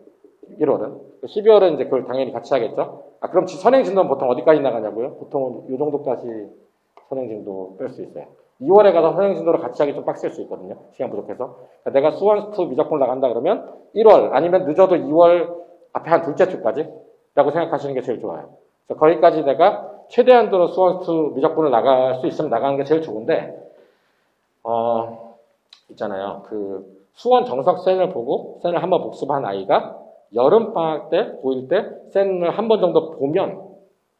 [SPEAKER 1] 1월은. 12월은 이제 그걸 당연히 같이 하겠죠. 그럼 선행진도는 보통 어디까지 나가냐고요? 보통 요 정도까지 선행진도 뺄 수 있어요. 2월에 가서 선행진도를 같이 하기 좀 빡셀 수 있거든요. 시간 부족해서. 그러니까 내가 수원2 미적분 나간다 그러면 1월 아니면 늦어도 2월 앞에 한 둘째 주까지 라고 생각하시는 게 제일 좋아요. 그래서 거기까지 내가 최대한도로 수원2 미적분을 나갈 수 있으면 나가는 게 제일 좋은데, 있잖아요. 그 수원 정석 센을 보고 센을 한번 복습한 아이가 여름방학 때, 고1 때 센을 한 번 정도 보면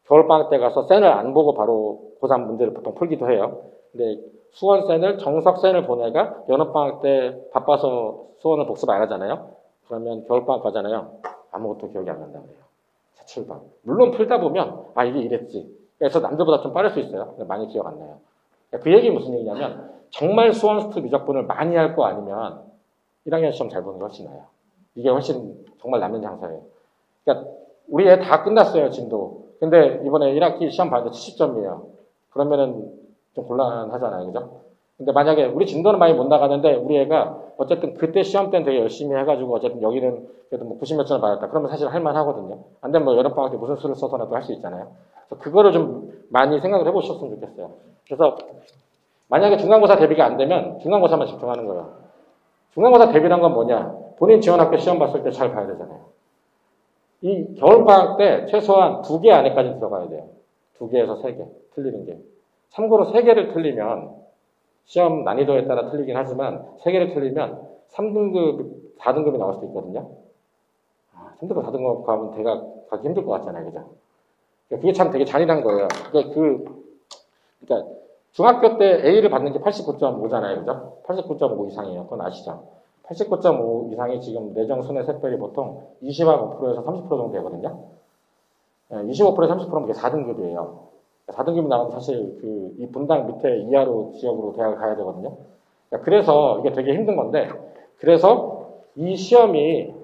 [SPEAKER 1] 겨울방학 때 가서 센을 안 보고 바로 고3 문제를 보통 풀기도 해요. 근데 수원 센을, 정석 센을 보내가 여름방학 때 바빠서 수원을 복습 안 하잖아요. 그러면 겨울방학 가잖아요. 아무것도 기억이 안 난다고 해요. 자출방. 물론 풀다 보면 이게 이랬지. 그래서 남들보다 좀 빠를 수 있어요. 근데 많이 기억 안 나요. 그 얘기 무슨 얘기냐면 정말 수원2 미적분을 많이 할 거 아니면 1학년 시험 잘 보는 게 훨씬 나아요. 이게 훨씬 정말 남는 장사예요. 그러니까 우리 애 다 끝났어요, 진도. 근데 이번에 1학기 시험 봤는데 70점이에요. 그러면은 좀 곤란하잖아요, 그죠? 근데 만약에 우리 진도는 많이 못 나가는데 우리 애가 어쨌든 그때 시험 때는 되게 열심히 해가지고 어쨌든 여기는 그래도 뭐 90몇 점을 받았다. 그러면 사실 할만하거든요. 안 되면 뭐 여름방학 때 무슨 수를 써서라도 할 수 있잖아요. 그래서 그거를 좀 많이 생각을 해보셨으면 좋겠어요. 그래서 만약에 중간고사 대비가 안 되면 중간고사만 집중하는 거예요. 중간고사 대비란 건 뭐냐? 본인 지원학교 시험 봤을 때 잘 봐야 되잖아요. 이 겨울방학 때 최소한 2개 안에까지 들어가야 돼요. 2개에서 3개 틀리는 게. 참고로 3개를 틀리면 시험 난이도에 따라 틀리긴 하지만 3개를 틀리면 3등급, 4등급이 나올 수도 있거든요. 3등급, 4등급 가면 대가 가기 힘들 것 같잖아요. 그죠? 그게 참 되게 잔인한 거예요. 그러니까 중학교 때 A를 받는 게 89.5잖아요. 그죠? 89.5 이상이에요. 그건 아시죠? 89.5 이상이 지금 내정 순회 샛별이 보통 25%에서 30% 정도 되거든요. 25%에서 30%면 그게 4등급이에요. 4등급이 나오면 사실 이 분당 밑에 이하로 지역으로 대학을 가야 되거든요. 그래서 이게 되게 힘든 건데, 그래서 이 시험이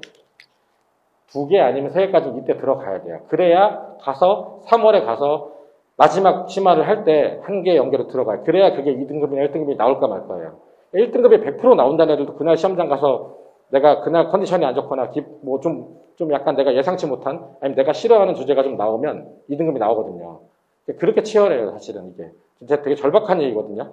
[SPEAKER 1] 2개 아니면 3개까지 이때 들어가야 돼요. 그래야 가서 3월에 가서 마지막 심화를 할 때 1개 연계로 들어가요. 그래야 그게 2등급이나 1등급이 나올까 말 거예요. 1등급이 100% 나온다는 애들도 그날 시험장 가서 내가 그날 컨디션이 안 좋거나 좀 약간 내가 예상치 못한, 아니면 내가 싫어하는 주제가 좀 나오면 2등급이 나오거든요. 그렇게 치열해요, 사실은 이게. 진짜 되게 절박한 얘기거든요.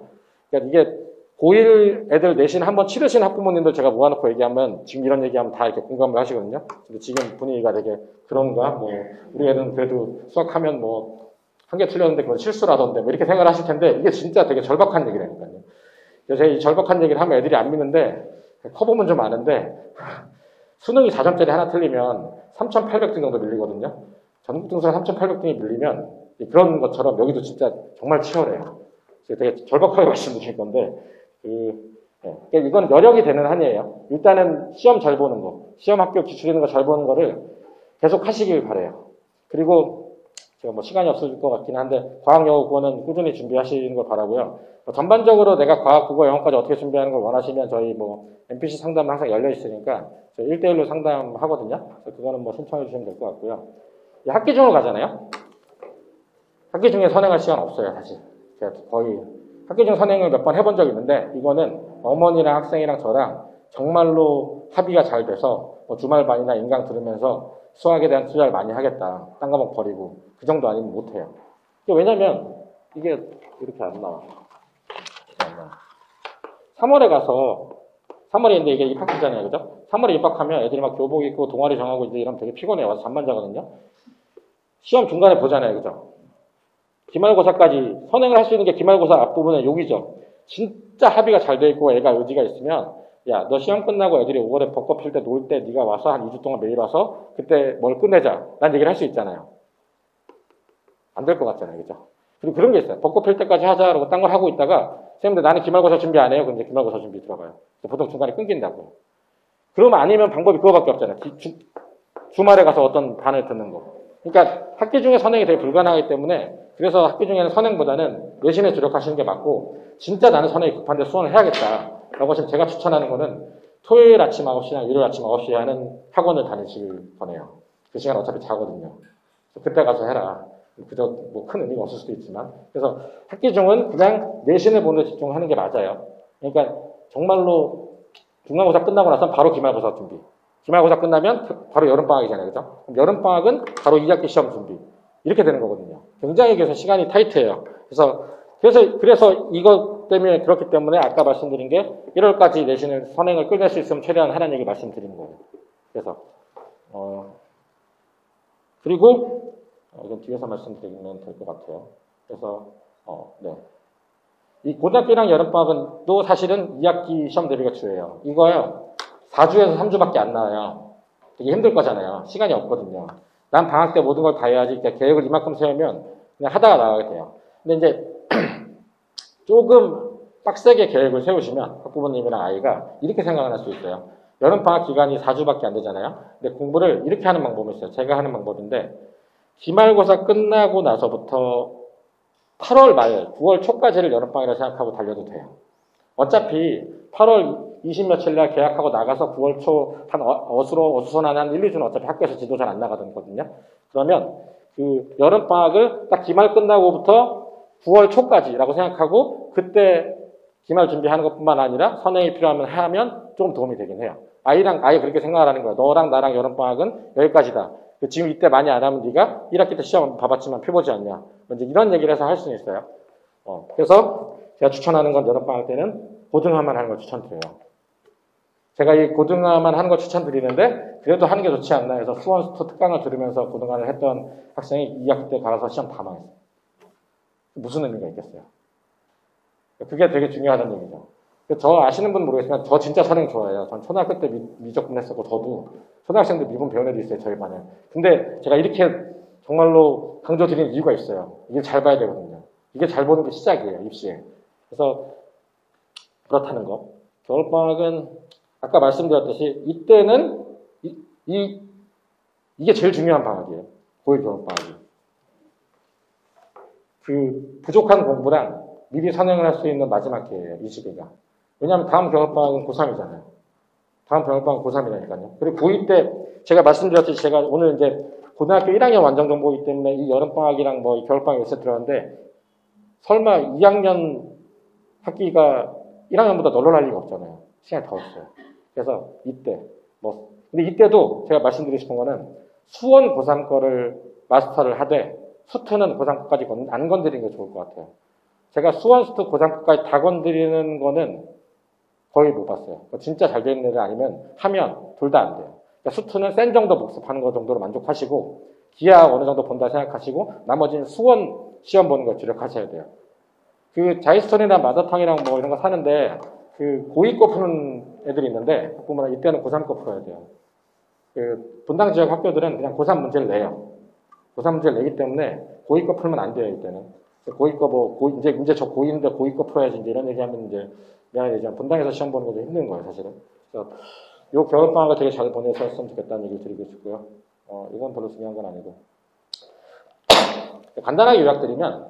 [SPEAKER 1] 그러니까 이게 고1 애들 내신 한번 치르신 학부모님들 제가 모아놓고 얘기하면 지금 이런 얘기하면 다 이렇게 공감을 하시거든요. 근데 지금 분위기가 되게 그런가? 우리 애는 그래도 수학하면 한 개 틀렸는데 그건 실수라던데 이렇게 생각을 하실 텐데 이게 진짜 되게 절박한 얘기라니까요. 그래서 제가 이 절박한 얘기를 하면 애들이 안 믿는데 커보면 좀 아는데 수능이 4점짜리 하나 틀리면 3,800등 정도 밀리거든요. 전국 등수가 3,800등이 밀리면 그런 것처럼 여기도 진짜 정말 치열해요. 그래서 되게 절박하게 말씀드릴 건데 그러니까 이건 여력이 되는 한이에요. 일단은 시험 잘 보는 거, 시험 합격 기출이는 거 잘 보는 거를 계속 하시길 바래요. 그리고 제가 시간이 없을 것 같긴 한데 과학, 영어, 국어는 꾸준히 준비하시는 걸 바라고요. 전반적으로 내가 과학, 국어, 영어까지 어떻게 준비하는 걸 원하시면 저희 MPC 상담 항상 열려 있으니까 저희 1대1로 상담하거든요. 그래서 그거는 신청해 주시면 될 것 같고요. 학기 중으로 가잖아요. 학기 중에 선행할 시간 없어요, 사실. 제가 거의 학기 중 선행을 몇 번 해본 적이 있는데 이거는 어머니랑 학생이랑 저랑 정말로 합의가 잘 돼서 주말반이나 인강 들으면서 수학에 대한 투자를 많이 하겠다. 딴 과목 버리고. 그 정도 아니면 못해요. 왜냐면 이게 이렇게 안 나와. 3월에 가서 3월에 근데 이게 입학기잖아요. 그죠? 3월에 입학하면 애들이 막 교복 입고 동아리 정하고 이제 이러면 되게 피곤해요. 와서 잠만 자거든요. 시험 중간에 보잖아요. 그죠? 기말고사까지 선행을 할 수 있는 게 기말고사 앞부분에 여기죠. 진짜 합의가 잘 돼 있고 애가 의지가 있으면 야, 너 시험 끝나고 애들이 5월에 벚꽃 필 때 놀 때 네가 와서 한 2주 동안 매일 와서 그때 뭘 끝내자. 난 얘기를 할 수 있잖아요. 안 될 것 같잖아요. 그죠? 그리고 그런 게 있어요. 벚꽃 필 때까지 하자 그러고 딴 걸 하고 있다가 선생님들 나는 기말고사 준비 안 해요. 그럼 이제 기말고사 준비 들어가요. 보통 중간에 끊긴다고요. 그러면 아니면 방법이 그거밖에 없잖아요. 주말에 가서 어떤 반을 듣는 거. 그러니까 학기 중에 선행이 되게 불가능하기 때문에 그래서 학기 중에는 선행보다는 내신에 주력하시는 게 맞고 진짜 나는 선행이 급한데 수원을 해야겠다라고 하시면 제가 추천하는 거는 토요일 아침 9시나 일요일 아침 9시에 하는 학원을 다니시길 권해요. 그 시간 어차피 자거든요. 그때 가서 해라. 그저 뭐 큰 의미가 없을 수도 있지만 그래서 학기 중은 그냥 내신을 보는 데 집중하는 게 맞아요. 그러니까 정말로 중간고사 끝나고 나서 바로 기말고사 준비. 기말고사 끝나면 바로 여름방학이잖아요. 그죠? 그럼 여름방학은 바로 2학기 시험 준비. 이렇게 되는 거거든요. 굉장히 그래서 시간이 타이트해요. 그래서 이것 때문에 그렇기 때문에 아까 말씀드린 게 1월까지 내신을 선행을 끝낼 수 있으면 최대한 하라는 얘기 말씀드리는 거예요. 그래서 그리고 이건 뒤에서 말씀드리면 될 것 같아요. 그래서 네. 이 고등학교랑 여름방학은 또 사실은 2학기 시험 대비가 주예요. 이거요. 4주에서 3주밖에 안 나와요. 되게 힘들 거잖아요. 시간이 없거든요. 난 방학 때 모든 걸 다 해야지. 그러니까 계획을 이만큼 세우면 그냥 하다가 나가게 돼요. 근데 이제 조금 빡세게 계획을 세우시면 학부모님이랑 아이가 이렇게 생각을 할 수 있어요. 여름방학 기간이 4주밖에 안 되잖아요. 근데 공부를 이렇게 하는 방법이 있어요. 제가 하는 방법인데 기말고사 끝나고 나서부터 8월 말, 9월 초까지를 여름방학이라 생각하고 달려도 돼요. 어차피 8월 20 며칠 날 계약하고 나가서 9월 초 한 어수선한 한 1, 2주는 어차피 학교에서 지도 잘 안 나가거든요. 그러면 그 여름방학을 딱 기말 끝나고부터 9월 초까지라고 생각하고 그때 기말 준비하는 것뿐만 아니라 선행이 필요하면 하면 조금 도움이 되긴 해요. 아이랑 아예 그렇게 생각을 하는 거예요. 너랑 나랑 여름방학은 여기까지다. 지금 이때 많이 안 하면 네가 1학기 때 시험 봐봤지만 펴보지 않냐. 이제 이런 얘기를 해서 할 수는 있어요. 그래서 제가 추천하는 건 여름방학 때는 고등화만 하는 걸 추천드려요. 제가 이 고등화만 하는 걸 추천드리는데 그래도 하는 게 좋지 않나 해서 수원스토 특강을 들으면서 고등화를 했던 학생이 2학기 때 가서 시험 다 망했어요. 무슨 의미가 있겠어요? 그게 되게 중요하다는 얘기죠. 저 아시는 분 모르겠지만 저 진짜 선행 좋아해요. 전 초등학교 때 미적분 했었고 저도 초등학생들 미분 배운 애도 있어요. 저희 반에. 근데 제가 이렇게 정말로 강조드리는 이유가 있어요. 이게 잘 봐야 되거든요. 이게 잘 보는 게 시작이에요. 입시에. 그래서 그렇다는 거. 겨울방학은 아까 말씀드렸듯이 이때는 이게 제일 중요한 방학이에요. 고1 겨울방학이. 그 부족한 공부랑 미리 선행을 할 수 있는 마지막 기회예요. 이 시기가. 왜냐하면 다음 겨울방학은 고3이잖아요. 다음 겨울방학은 고3이라니까요. 그리고 고2 때 제가 말씀드렸듯이 제가 오늘 이제 고등학교 1학년 완전 정보이기 때문에 이 여름방학이랑 뭐 겨울방학이 있어 들었는데 설마 2학년 학기가 1학년보다 널널할 리가 없잖아요. 시간이 더 없어요. 그래서 이때 근데 이때도 제가 말씀드리고 싶은 거는 수원 고3 거를 마스터를 하되 수트는 고3 거까지 안 건드리는 게 좋을 것 같아요. 제가 수원 수트 고3 거까지 다 건드리는 거는 거의 못 봤어요. 진짜 잘 되는 애들 아니면 하면 둘 다 안 돼요. 그러니까 수트는 센 정도 복습하는 거 정도로 만족하시고 기하 어느 정도 본다 생각하시고 나머지는 수원 시험 보는 거 주력하셔야 돼요. 그 자이스톤이나 마더탕이랑 뭐 이런 거 사는데 그 고2 거 푸는 애들이 있는데 보면 이때는 고3 거 풀어야 돼요. 그 분당 지역 학교들은 그냥 고3 문제를 내요. 고3 문제를 내기 때문에 고2 거 풀면 안 돼요, 이때는. 고2 거 이제 저 고2인데 고2 거 풀어야지 이제 이런 얘기하면 이제 미안해, 분당에서 시험 보는 것도 힘든 거예요, 사실은. 그래서 요 겨울방학을 되게 잘 보내셨으면 좋겠다는 얘기를 드리고 싶고요. 이건 별로 중요한 건 아니고. 간단하게 요약드리면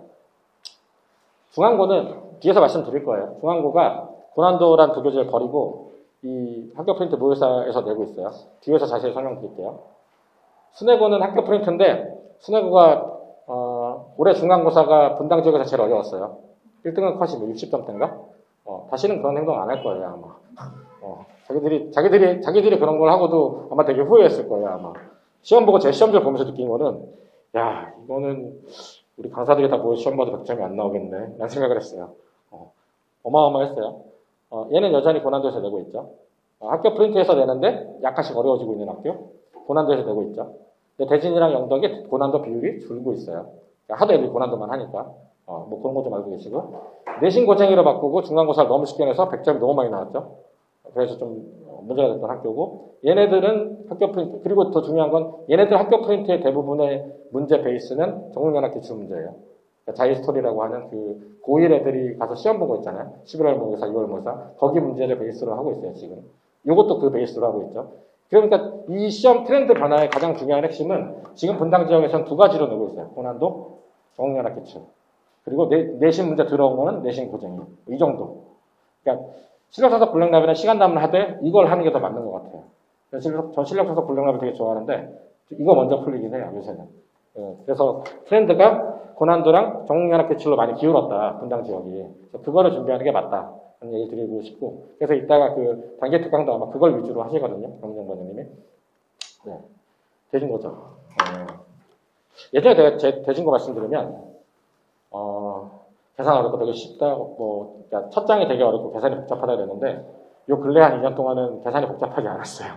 [SPEAKER 1] 중앙고는 뒤에서 말씀드릴 거예요. 중앙고가 고난도란 두 교재를 버리고 이 학교 프린트 모의사에서 내고 있어요. 뒤에서 자세히 설명드릴게요. 순회고는 학교 프린트인데 순회고가 올해 중간고사가 분당 지역에서 제일 어려웠어요. 1등은 컷이 뭐 60점대인가? 다시는 그런 행동 안 할 거예요, 아마. 자기들이 그런 걸 하고도 아마 되게 후회했을 거예요, 아마. 시험 보고 제 시험지를 보면서 느낀 거는, 야, 이거는 우리 강사들이 다 모여 시험 봐도 100점이 안 나오겠네. 라는 생각을 했어요. 어마어마했어요. 얘는 여전히 고난도에서 내고 있죠. 학교 프린트에서 내는데 약간씩 어려워지고 있는 학교. 고난도에서 내고 있죠. 근데 대진이랑 영덕이 고난도 비율이 줄고 있어요. 하도 애들이 고난도만 하니까. 뭐 그런 거 좀 알고 계시고. 내신 고쟁이로 바꾸고 중간고사를 너무 쉽게 내서 100점이 너무 많이 나왔죠. 그래서 좀 문제가 됐던 학교고. 얘네들은 학교 프린트, 그리고 더 중요한 건 얘네들 학교 프린트의 대부분의 문제 베이스는 정육연합 기출 문제예요. 그러니까 자이스토리라고 하는 그 고1 애들이 가서 시험 본 거 있잖아요. 11월 모의고사, 2월 모의고사. 거기 문제를 베이스로 하고 있어요, 지금. 요것도 그 베이스로 하고 있죠. 그러니까 이 시험 트렌드 변화의 가장 중요한 핵심은 지금 분당 지역에서는 두 가지로 내고 있어요. 고난도, 정렬학 기출. 그리고 내신 문제 들어온 거는 내신 고정이. 이 정도. 그러니까 실력사서 블랙라벨은 시간담을 하되 이걸 하는 게 더 맞는 것 같아요. 전 실력사서 블랙라벨 되게 좋아하는데 이거 먼저 풀리긴 해요, 요새는. 그래서 트렌드가 고난도랑 정렬학 기출로 많이 기울었다, 분당 지역이. 그래서 그거를 준비하는 게 맞다. 하는 얘기 드리고 싶고. 그래서 이따가 그 단계 특강도 아마 그걸 위주로 하시거든요, 정정 과장님이. 네. 대진고죠. 예전에 제가 대진고 말씀드리면, 계산 어렵고 되게 쉽다, 그러니까 첫 장이 되게 어렵고 계산이 복잡하다 그랬는데, 요 근래 한 2년 동안은 계산이 복잡하지 않았어요.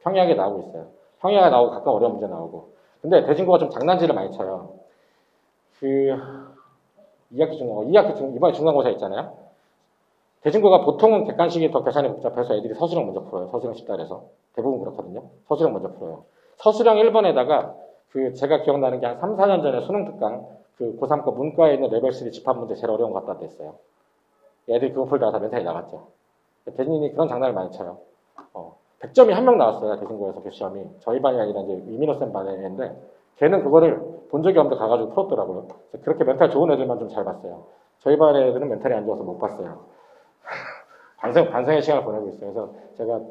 [SPEAKER 1] 평이하게 나오고 있어요. 평이하게 나오고 가끔 어려운 문제 나오고. 근데 대진고가 좀 장난질을 많이 쳐요. 2학기 이번에 중간고사 있잖아요. 대진고가 보통은 객관식이 더 계산이 복잡해서 애들이 서술형 먼저 풀어요. 서술형 쉽다 그래서. 대부분 그렇거든요. 서술형 먼저 풀어요. 서술형 1번에다가 제가 기억나는 게 한 3, 4년 전에 수능 특강, 고3거 문과에 있는 레벨 3 집합 문제 제일 어려운 거 갖다 댔어요. 애들이 그거 풀다가 다 멘탈이 나갔죠. 대진이 그런 장난을 많이 쳐요. 100점이 한 명 나왔어요. 대진고에서 그 시험이. 저희 반이 아니라 이제 이민호쌤 반인데, 걔는 그거를 본 적이 없는데 가가지고 풀었더라고요. 그렇게 멘탈 좋은 애들만 좀 잘 봤어요. 저희 반 애들은 멘탈이 안 좋아서 못 봤어요. 반성의 시간을 보내고 있어요. 그래서 제가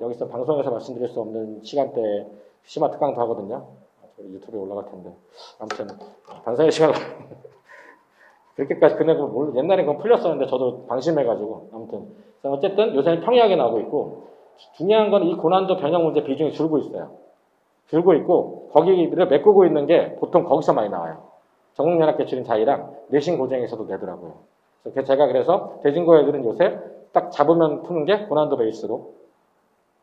[SPEAKER 1] 여기서 방송에서 말씀드릴 수 없는 시간대에 심화 특강도 하거든요. 유튜브에 올라갈 텐데. 아무튼 반성의 시간을 그렇게까지 옛날에 그건 풀렸었는데 저도 방심해가지고 아무튼 어쨌든 요새는 평이하게 나오고 있고 중요한 건 이 고난도 변형 문제 비중이 줄고 있어요. 줄고 있고 거기를 메꾸고 있는 게 보통 거기서 많이 나와요. 정렬학 기출인 자이랑 내신 고정에서도 내더라고요. 그래서 대진고 애들은 요새 딱 잡으면 푸는 게 고난도 베이스로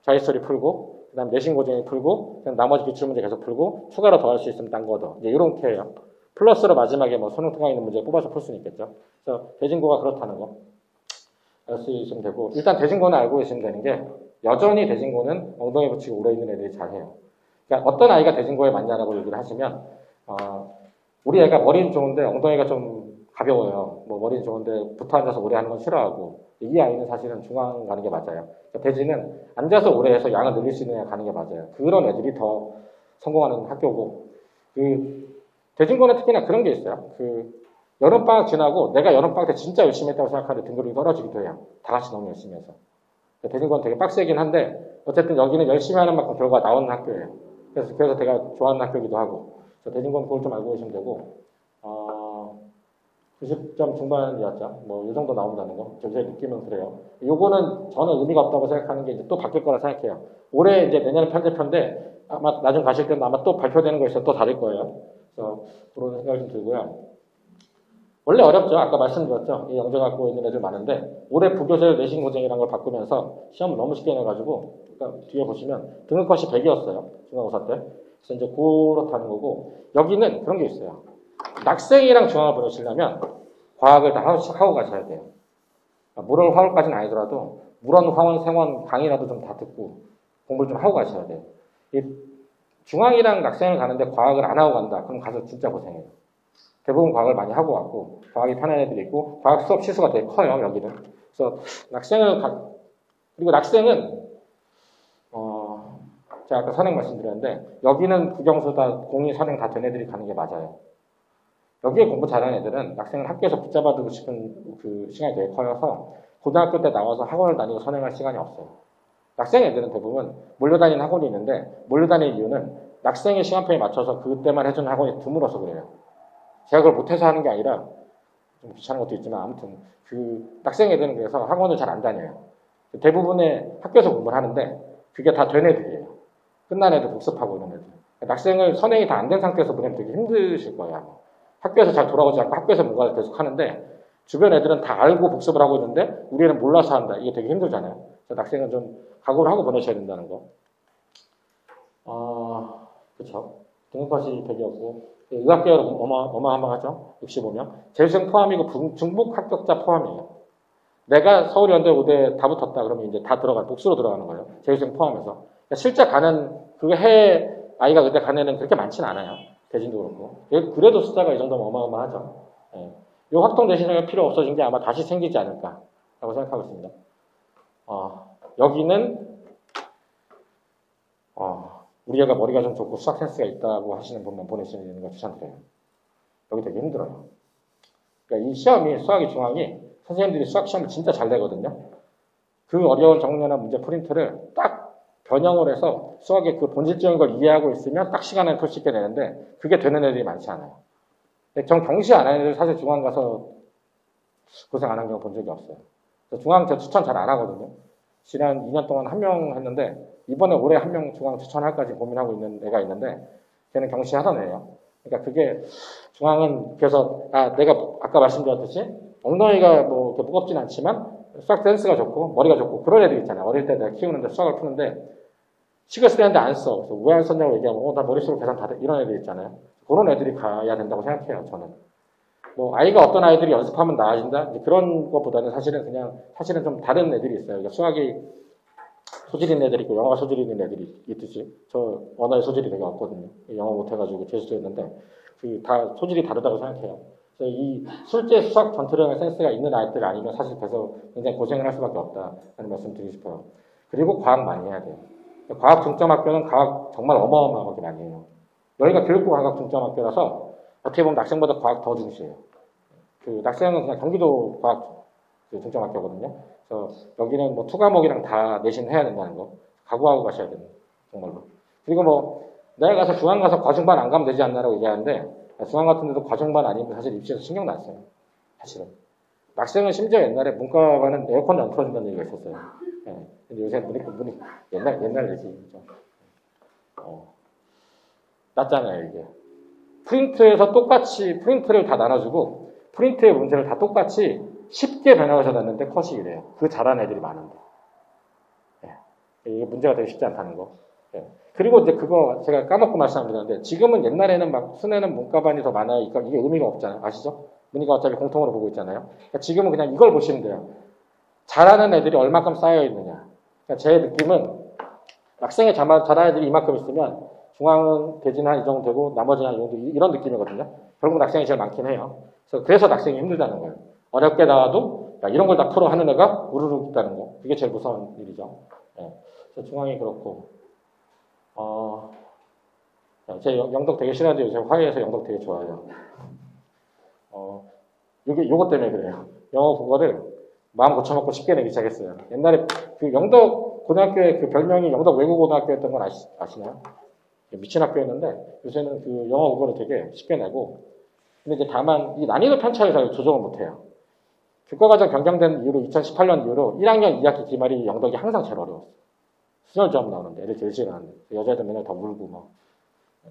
[SPEAKER 1] 자이스토리 풀고 그 다음 내신 고정이 풀고 그냥 나머지 기출 문제 계속 풀고 추가로 더 할 수 있으면 딴 거 더 이제 이렇게 해요. 플러스로 마지막에 수능 특강 있는 문제 뽑아서 풀 수는 있겠죠. 그래서 대진고가 그렇다는 거 알 수 있으면 되고 일단 대진고는 알고 계시면 되는 게 여전히 대진고는 엉덩이 붙이고 오래 있는 애들이 잘해요. 그러니까 어떤 아이가 대진고에 맞냐라고 얘기를 하시면 우리 애가 머리는 좋은데 엉덩이가 좀 가벼워요. 머리는 좋은데 붙어 앉아서 오래 하는 건 싫어하고 이 아이는 사실은 중앙 가는 게 맞아요. 그러니까 대진은 앉아서 오래 해서 양을 늘릴 수 있는 애 가는 게 맞아요. 그런 애들이 더 성공하는 학교고 대진고는 특히나 그런 게 있어요. 여름방학 지나고 내가 여름방학 때 진짜 열심히 했다고 생각하는데 등급이 떨어지기도 해요. 다 같이 너무 열심히 해서. 대진고는 되게 빡세긴 한데 어쨌든 여기는 열심히 하는 만큼 결과가 나오는 학교예요. 그래서 제가 좋아하는 학교이기도 하고 대진고는 그걸 좀 알고 계시면 되고 90점 중반이었죠. 이 정도 나온다는 거. 제 느낌은 그래요. 요거는 저는 의미가 없다고 생각하는 게 이제 또 바뀔 거라 생각해요. 올해 이제 내년에 편제표인데 아마 나중 가실 때는 아마 또 발표되는 거 있어서 또 다를 거예요. 그래서 그런 생각이 좀 들고요. 원래 어렵죠. 아까 말씀드렸죠. 이 영재 갖고 있는 애들 많은데 올해 부교재 내신 고정이라는 걸 바꾸면서 시험을 너무 쉽게 내가지고 그러니까 뒤에 보시면 등급컷이 100이었어요. 중간고사 때. 그래서 이제 그렇다는 거고 여기는 그런 게 있어요. 낙생이랑 중앙을 보내시려면 과학을 다 하고 가셔야 돼요. 물원, 화원까지는 아니더라도 물원, 화원, 생원 강의라도 좀 다 듣고 공부를 좀 하고 가셔야 돼요. 이 중앙이랑 낙생을 가는데 과학을 안 하고 간다. 그럼 가서 진짜 고생해요. 대부분 과학을 많이 하고 왔고 과학이 편한 애들이 있고 과학 수업 시수가 되게 커요. 여기는. 그래서 그리고 낙생은 제가 아까 선행 말씀드렸는데 여기는 국영수다 공이 선행 다 된 애들이 가는 게 맞아요. 여기에 공부 잘하는 애들은 낙생을 학교에서 붙잡아두고 싶은 그 시간이 되게 커서 고등학교 때 나와서 학원을 다니고 선행할 시간이 없어요. 낙생 애들은 대부분 몰려다니는 학원이 있는데 몰려다니는 이유는 낙생의 시간표에 맞춰서 그때만 해주는 학원이 드물어서 그래요. 제가 그걸 못해서 하는 게 아니라 좀 귀찮은 것도 있지만 아무튼 낙생 애들은 그래서 학원을 잘 안 다녀요. 대부분의 학교에서 공부를 하는데 그게 다 된 애들이에요. 끝난 애들 복습하고 이런 애들. 낙생을 선행이 다 안 된 상태에서 보내면 되게 힘드실 거예요. 학교에서 잘 돌아오지 않고 학교에서 뭔가를 계속 하는데 주변 애들은 다 알고 복습을 하고 있는데 우리 애는 몰라서 한다. 이게 되게 힘들잖아요. 그래서 낙생은 좀 각오를 하고 보내셔야 된다는 거. 그쵸. 등급컷이 100이었고 의학계열은 어마어마하죠. 65명. 재수생 포함이고 중복 합격자 포함이에요. 내가 서울연대 의대 다 붙었다 그러면 이제 다 복수로 들어가는 거예요. 재수생 포함해서. 그러니까 실제 가는 그 해 아이가 의대 가는 애는 그렇게 많지는 않아요. 대진도 그렇고. 그래도 숫자가 이 정도면 어마어마하죠. 예. 이 확통 대신에 필요 없어진 게 아마 다시 생기지 않을까라고 생각하고 있습니다. 여기는 우리 애가 머리가 좀 좋고 수학 센스가 있다고 하시는 분만 보내시는 거 추천드려요. 여기 되게 힘들어요. 그러니까 이 시험이 수학이 중앙이 선생님들이 수학 시험을 진짜 잘 내거든요. 그 어려운 정렬한 문제 프린트를 딱 변형을 해서 수학의 그 본질적인 걸 이해하고 있으면 딱 시간에 풀 수 있게 되는데 그게 되는 애들이 많지 않아요. 전 경시 안 하는 애들 사실 중앙 가서 고생 안 한 경우 본 적이 없어요. 중앙 저 추천 잘 안 하거든요. 지난 2년 동안 한 명 했는데 이번에 올해 한 명 중앙 추천할까지 고민하고 있는 애가 있는데 걔는 경시 하던 애예요. 그러니까 그게 중앙은 그래서 내가 아까 말씀드렸듯이 엉덩이가 뭐 이렇게 무겁진 않지만 수학 센스가 좋고 머리가 좋고 그런 애들 있잖아요. 어릴 때 내가 키우는데 수학을 푸는데 식을 쓰는데 안 써. 그래서 왜 안 썼냐고 얘기하면 나 머릿속으로 계산 다 돼. 이런 애들 있잖아요. 그런 애들이 가야 된다고 생각해요. 저는. 뭐 아이가 어떤 아이들이 연습하면 나아진다 그런 것보다는 사실은 좀 다른 애들이 있어요. 그러니까 수학이 소질 있는 애들이 있고 영어가 소질 있는 애들이 있듯이 저 언어에 소질이 되게 없거든요. 영어 못해가지고 재수했는데 그 다 소질이 다르다고 생각해요. 그래서 이 술제 수학 전투력의 센스가 있는 아이들 아니면 사실 계속 굉장히 고생을 할 수밖에 없다는 말씀 드리고 싶어요. 그리고 과학 많이 해야 돼요. 과학 중점학교는 과학 정말 어마어마하게 많이 해요. 여기가 교육부 과학 중점학교라서 어떻게 보면 낙생보다 과학 더 중시해요. 그 낙생은 그냥 경기도 과학 중점학교거든요. 그래서 여기는 뭐 투과목이랑 다 내신 해야 된다는 거 각오하고 가셔야 돼요. 정말로. 그리고 뭐 내가 가서 중앙 가서 과중반 안 가면 되지 않나라고 얘기하는데 중앙 같은 데도 과중반 아니면 사실 입시에서 신경도 안 써요. 사실은. 낙생은 심지어 옛날에 문과반은 에어컨도 안 틀어준다는 얘기가 있었어요. 네. 근데 요새 문이 옛날 얘기죠. 낫잖아요, 이게. 프린트에서 똑같이 프린트를 다 나눠주고 프린트의 문제를 다 똑같이 쉽게 변형해서 놨는데 컷이 이래요. 그 잘하는 애들이 많은데. 네. 이게 문제가 되게 쉽지 않다는 거. 네. 그리고 이제 그거 제가 까먹고 말씀드렸는데 지금은 옛날에는 막 순회는 문과반이 더 많아요. 이게 의미가 없잖아요. 아시죠? 문이가 어차피 공통으로 보고 있잖아요. 그러니까 지금은 그냥 이걸 보시면 돼요. 잘하는 애들이 얼마큼 쌓여 있느냐. 그러니까 제 느낌은 학생이 잘하는 애들이 이만큼 있으면 중앙은 대진 한 이 정도 되고 나머지는 한 이 정도 이런 느낌이거든요. 결국 학생이 제일 많긴 해요. 그래서 학생이 힘들다는 거예요. 어렵게 나와도 이런 걸 다 풀어 하는 애가 우르르 있다는 거. 그게 제일 무서운 일이죠. 네. 그래서 중앙이 그렇고 제 영덕 되게 싫어하는데 요새 화해해서 영덕 되게 좋아해요. 요것 때문에 그래요. 영어 국어를 마음 고쳐먹고 쉽게 내기 시작했어요. 옛날에 그 영덕 고등학교의 그 별명이 영덕 외국고등학교였던 건 아시나요? 미친 학교였는데 요새는 그 영어 국어를 되게 쉽게 내고 근데 이제 다만 이 난이도 편차를 잘 조정을 못해요. 교과과정 변경된 이후로 2018년 이후로 1학년 2학기 기말이 영덕이 항상 제일 어려웠어요. 순혈점 나오는데 애들 제일 싫어하는데 여자애들 맨날 더 울고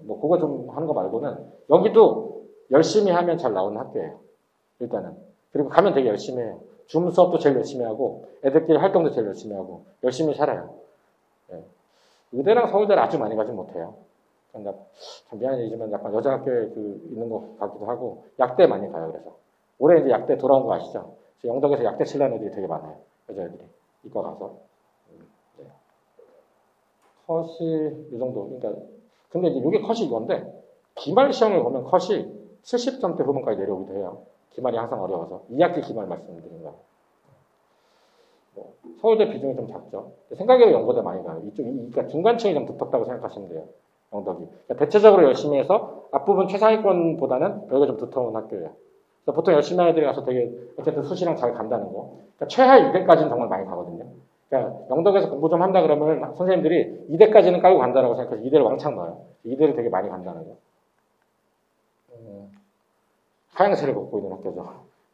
[SPEAKER 1] 뭐 그거 좀 하는 거 말고는 여기도 열심히 하면 잘 나오는 학교예요. 일단은. 그리고 가면 되게 열심히 해요. 줌 수업도 제일 열심히 하고 애들끼리 활동도 제일 열심히 하고 열심히 살아요. 네. 의대랑 서울대를 아주 많이 가진 못해요. 그러니까 참 미안한 얘기지만 약간 여자 학교에 있는 것 같기도 하고 약대 많이 가요. 그래서 올해 이제 약대 돌아온 거 아시죠? 영덕에서 약대 칠라는 애들이 되게 많아요. 여자애들이 이과 가서. 네. 컷이 이 정도. 그러니까 근데 이제 이게 컷이 이건데 기말 시험을 보면 컷이 70점대 후반까지 내려오기도 해요. 기말이 항상 어려워서 2학기 기말 말씀드린 거. 서울대 비중이 좀 작죠. 생각외로 영고대 많이 가요. 그러니까 중간층이 좀 두텁다고 생각하시면 돼요. 영덕이. 그러니까 대체적으로 열심히 해서 앞부분 최상위권보다는 여기가 좀 두터운 학교예요. 그래서 보통 열심히 하는 애들이 가서 되게 어쨌든 수시랑 잘 간다는 거. 그러니까 최하 2대까지는 정말 많이 가거든요. 그러니까 영덕에서 공부 좀 한다 그러면 선생님들이 2대까지는 깔고 간다라고 생각해서 2대를 왕창 넣어요. 2대를 되게 많이 간다는 거. 하향세를 걷고 있는 학교죠.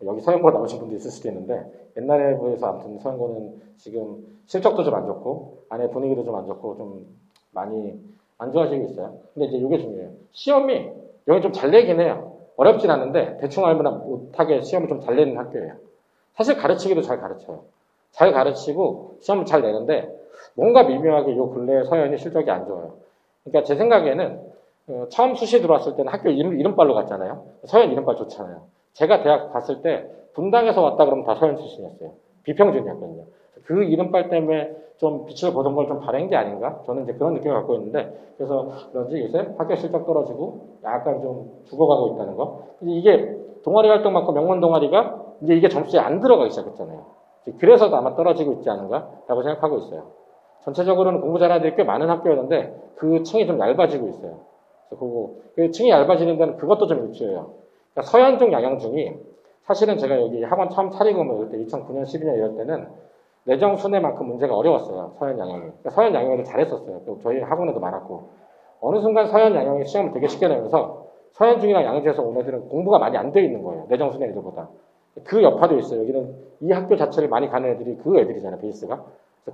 [SPEAKER 1] 여기 서영고 나오신 분도 있을 수도 있는데 옛날에 비해서 아무튼 서영고는 지금 실적도 좀 안 좋고 안에 분위기도 좀 안 좋고 좀 많이 안 좋아지고 있어요. 근데 이제 이게 중요해요. 시험이 여기 좀 잘 내긴 해요. 어렵진 않은데 대충 알면 못하게 시험을 좀 잘 내는 학교예요. 사실 가르치기도 잘 가르쳐요. 잘 가르치고 시험을 잘 내는데 뭔가 미묘하게 요 근래에 서연이 실적이 안 좋아요. 그러니까 제 생각에는 처음 수시 들어왔을 때는 학교 이름빨로 갔잖아요. 서연 이름빨 좋잖아요. 제가 대학 갔을 때 분당에서 왔다 그러면 다 서연 출신이었어요. 비평준이었거든요. 그 이름빨 때문에 좀 빛을 보던 걸 좀 바란 게 아닌가? 저는 이제 그런 느낌을 갖고 있는데, 그래서 그런지 요새 학교 실적 떨어지고 약간 좀 죽어가고 있다는 거. 이게 동아리 활동 많고 명문 동아리가 이제 이게 점수에 안 들어가기 시작했잖아요. 그래서 아마 떨어지고 있지 않은가라고 생각하고 있어요. 전체적으로는 공부 잘하는 애들이 꽤 많은 학교였는데 그 층이 좀 얇아지고 있어요. 그래서 그 층이 얇아지는 데는 그것도 좀 일조예요. 그러니까 서현중, 양형중이 사실은 제가 여기 학원 처음 차리고 뭐 이럴 때 2009년, 12년 이럴 때는 내정 순회만큼 문제가 어려웠어요. 서현, 양형이. 그러니까 서현, 양형에도 잘했었어요. 또 저희 학원에도 많았고. 어느 순간 서현, 양형이 시험을 되게 쉽게 내면서 서현중이랑 양형중에서 온 애들은 공부가 많이 안 돼 있는 거예요. 내정 순회 애들보다. 그 여파도 있어요. 여기는 이 학교 자체를 많이 가는 애들이 그 애들이잖아요. 베이스가.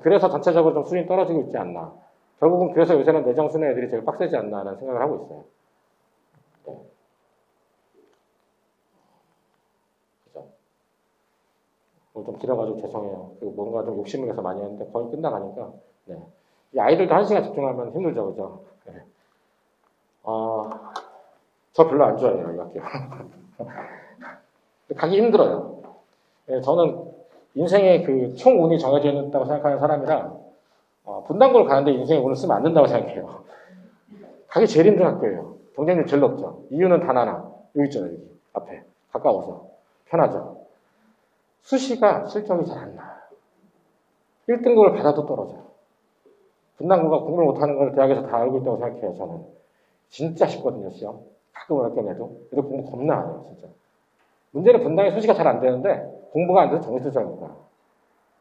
[SPEAKER 1] 그래서 전체적으로 좀 수준이 떨어지고 있지 않나. 결국은 그래서 요새는 내정 순회 애들이 제일 빡세지 않나라는 생각을 하고 있어요. 네. 그죠? 오늘 좀 길어가지고 죄송해요. 뭔가 좀 욕심을 내서 많이 했는데 거의 끝나가니까. 네. 이 아이들도 1시간 집중하면 힘들죠. 그죠? 네. 저 별로 안 좋아해요. 이 학교. 가기 힘들어요. 네, 저는 인생의 그 총운이 정해져 있다고 생각하는 사람이라 분당고를 가는데 인생의 운을 쓰면 안 된다고 생각해요. 가기 제일 힘든 학교예요. 경쟁률 제일 높죠. 이유는 단 하나. 여기 있잖아요. 여기 앞에. 가까워서. 편하죠. 수시가 실적이 잘 안 나와요. 1등급을 받아도 떨어져요. 분당고가 공부를 못하는 걸 대학에서 다 알고 있다고 생각해요. 저는. 진짜 쉽거든요. 시험. 가끔 어렵게 해도. 그래도 공부 겁나 안 해요. 진짜. 문제는 분당에 수시가 잘 안 되는데 공부가 안 돼서 정시도 잘 못 가요.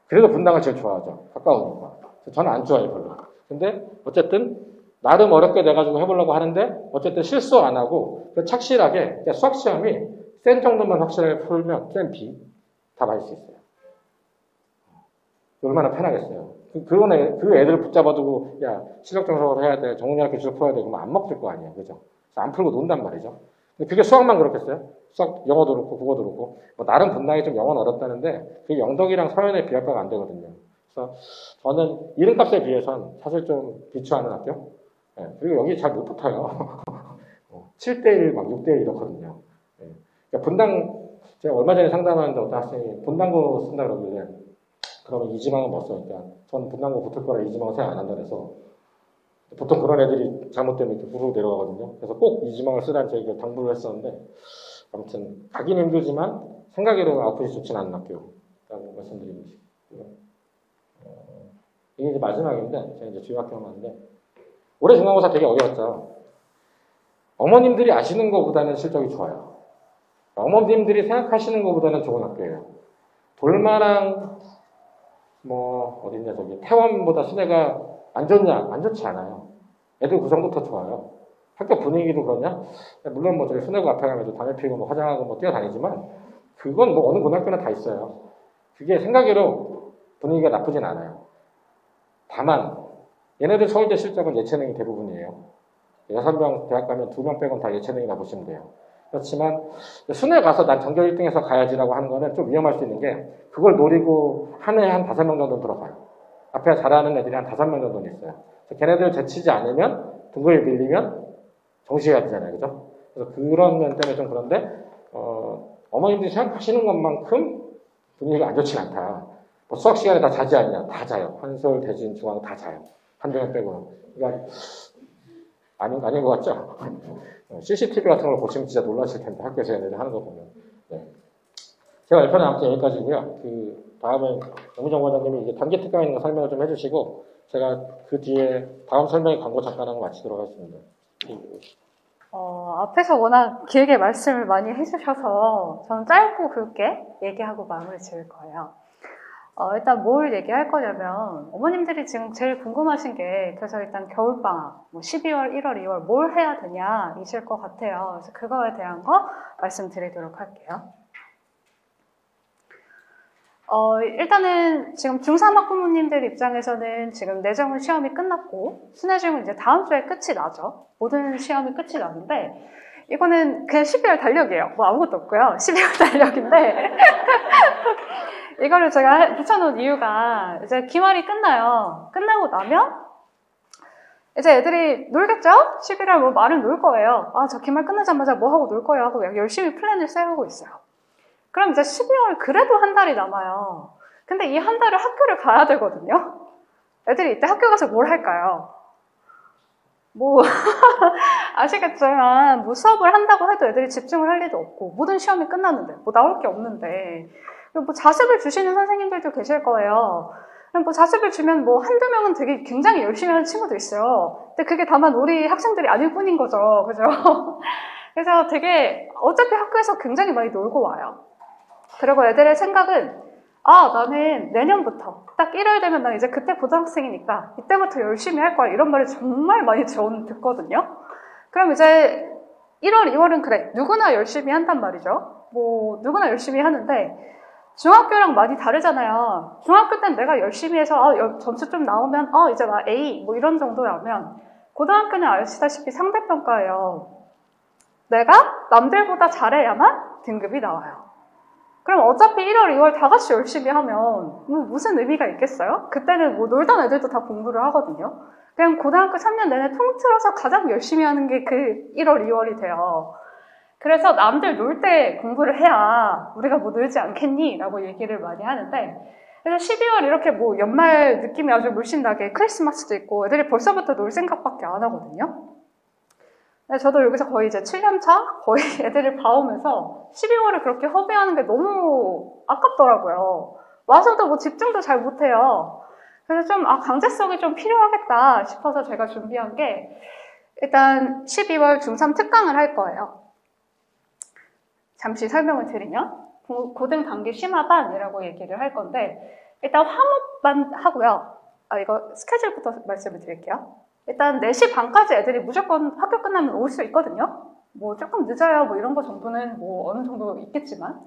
[SPEAKER 1] 그래도 분당을 제일 좋아하죠. 가까우니까. 저는 안 좋아해요, 별로. 근데 어쨌든 나름 어렵게 내가지고 해보려고 하는데 어쨌든 실수 안 하고 착실하게 수학 시험이 센 정도만 확실하게 풀면 센 B 다 맞을 수 있어요. 얼마나 편하겠어요. 그 애들을 붙잡아두고 야 실력 정석으로 해야 돼, 정문학교 기술 풀어야 돼, 그러면 안 먹힐 거 아니에요, 그죠? 안 풀고 논단 말이죠. 근데 그게 수학만 그렇겠어요? 수학 영어도 그렇고 국어도 그렇고 뭐 나름 분당이 좀 영어는 어렵다는데 그게 영덕이랑 서현에 비할 바가 안 되거든요. 그래서 저는 이름값에 비해선 사실 좀 비추하는 학교. 네, 그리고 여기 잘 못 붙어요. 7대1 막 6대1 이렇거든요. 네. 그러니까 분당 제가 얼마 전에 상담하는데 어떤 학생이 분당고 쓴다 그러길래 그러면 이지망은 못 써니까 전 분당고 붙을 거라 이지망을 생각 안 한다 그래서 보통 그런 애들이 잘못되면 이렇게 후루 내려가거든요. 그래서 꼭 이지망을 쓰라는 저희가 당부를 했었는데 아무튼 가긴 힘들지만 생각으로는 아웃풋이 좋진 않은 학교라고 말씀드리고 싶고요. 이게 이제 마지막인데 제가 이제 주요학교 하는데 올해 중간고사 되게 어려웠죠. 어머님들이 아시는 것보다는 실적이 좋아요. 어머님들이 생각하시는 것보다는 좋은 학교예요. 돌마랑 뭐 어딨냐 저기 태원보다 시내가 안 좋냐? 안 좋지 않아요. 애들 구성도 더 좋아요. 학교 분위기도 그러냐? 물론 뭐 저기 수내고 앞에 가면 담배 피우고 뭐 화장하고 뭐 뛰어다니지만 그건 뭐 어느 고등학교나 다 있어요. 그게 생각으로 분위기가 나쁘진 않아요. 다만 얘네들 서울대 실적은 예체능이 대부분이에요. 6명 대학 가면 2명 빼곤 다 예체능이라 보시면 돼요. 그렇지만 수내 가서 난 전교 1등에서 가야지라고 하는 거는 좀 위험할 수 있는 게 그걸 노리고 한 해에 한 5명 정도 들어가요. 앞에 잘하는 애들이 한 5명 정도는 있어요. 걔네들 제치지 않으면 등급이 밀리면 정시해야 되잖아요. 그죠? 그래서 그런 면 때문에 좀 그런데 어머님들이 생각하시는 것만큼 분위기가 안 좋진 않다. 뭐 수학 시간에 다 자지 않냐? 다 자요. 한솔, 대진, 중앙 다 자요. 한두 명 빼고는. 그러니까 아닌 것 같죠? CCTV 같은 걸 보시면 진짜 놀라실 텐데 학교에서 얘네들 하는 거 보면. 네. 제가 발표는 아무튼 여기까지고요. 다음에 영무정관장님이 이제 단기 특강 있는 거 설명을 좀 해주시고 제가 그 뒤에 다음 설명의 광고 잠깐 하고 마치도록 하겠습니다.
[SPEAKER 3] 앞에서 워낙 길게 말씀을 많이 해주셔서 저는 짧고 굵게 얘기하고 마무리 지을 거예요. 일단 뭘 얘기할 거냐면 어머님들이 지금 제일 궁금하신 게 그래서 일단 겨울방학, 뭐 12월, 1월, 2월 뭘 해야 되냐 이실 것 같아요. 그래서 그거에 대한 거 말씀드리도록 할게요. 일단은 지금 중3 학부모님들 입장에서는 지금 내정은 시험이 끝났고 수내중은 이제 다음 주에 끝이 나죠. 모든 시험이 끝이 나는데 이거는 그냥 12월 달력이에요. 뭐 아무것도 없고요. 12월 달력인데 이거를 제가 붙여놓은 이유가 이제 기말이 끝나요. 끝나고 나면 이제 애들이 놀겠죠? 11월 뭐 말은 놀 거예요. 저 기말 끝나자마자 뭐 하고 놀 거예요 하고 열심히 플랜을 세우고 있어요. 그럼 이제 12월 그래도 한 달이 남아요. 근데 이 한 달을 학교를 가야 되거든요. 애들이 이때 학교 가서 뭘 할까요? 뭐 아시겠지만 뭐 수업을 한다고 해도 애들이 집중을 할 리도 없고 모든 시험이 끝났는데 뭐 나올 게 없는데 그리고 뭐 자습을 주시는 선생님들도 계실 거예요. 그럼 뭐 자습을 주면 뭐 한두 명은 되게 굉장히 열심히 하는 친구도 있어요. 근데 그게 다만 우리 학생들이 아닐 뿐인 거죠. 그죠? 그래서 되게 어차피 학교에서 굉장히 많이 놀고 와요. 그리고 애들의 생각은 나는 내년부터 딱 1월 되면 난 이제 그때 고등학생이니까 이때부터 열심히 할 거야 이런 말을 정말 많이 저는 듣거든요. 그럼 이제 1월, 2월은 그래 누구나 열심히 한단 말이죠. 뭐 누구나 열심히 하는데 중학교랑 많이 다르잖아요. 중학교 때는 내가 열심히 해서 점수 좀 나오면 이제 나 A 뭐 이런 정도라면 고등학교는 아시다시피 상대평가예요. 내가 남들보다 잘해야만 등급이 나와요. 그럼 어차피 1월, 2월 다 같이 열심히 하면 뭐 무슨 의미가 있겠어요? 그때는 뭐 놀던 애들도 다 공부를 하거든요. 그냥 고등학교 3년 내내 통틀어서 가장 열심히 하는 게 그 1월, 2월이 돼요. 그래서 남들 놀 때 공부를 해야 우리가 뭐 놀지 않겠니? 라고 얘기를 많이 하는데 그래서 12월 이렇게 뭐 연말 느낌이 아주 물씬나게 크리스마스도 있고 애들이 벌써부터 놀 생각밖에 안 하거든요. 저도 여기서 거의 이제 7년차? 거의 애들을 봐오면서 12월을 그렇게 허비하는 게 너무 아깝더라고요. 와서도 뭐 집중도 잘 못해요. 그래서 좀, 강제성이 좀 필요하겠다 싶어서 제가 준비한 게 일단 12월 중3 특강을 할 거예요. 잠시 설명을 드리면 고등 단기 심화반이라고 얘기를 할 건데 일단 화목반 하고요. 이거 스케줄부터 말씀을 드릴게요. 일단 4시 반까지 애들이 무조건 학교 끝나면 올 수 있거든요. 뭐 조금 늦어요. 뭐 이런 거 정도는 뭐 어느 정도 있겠지만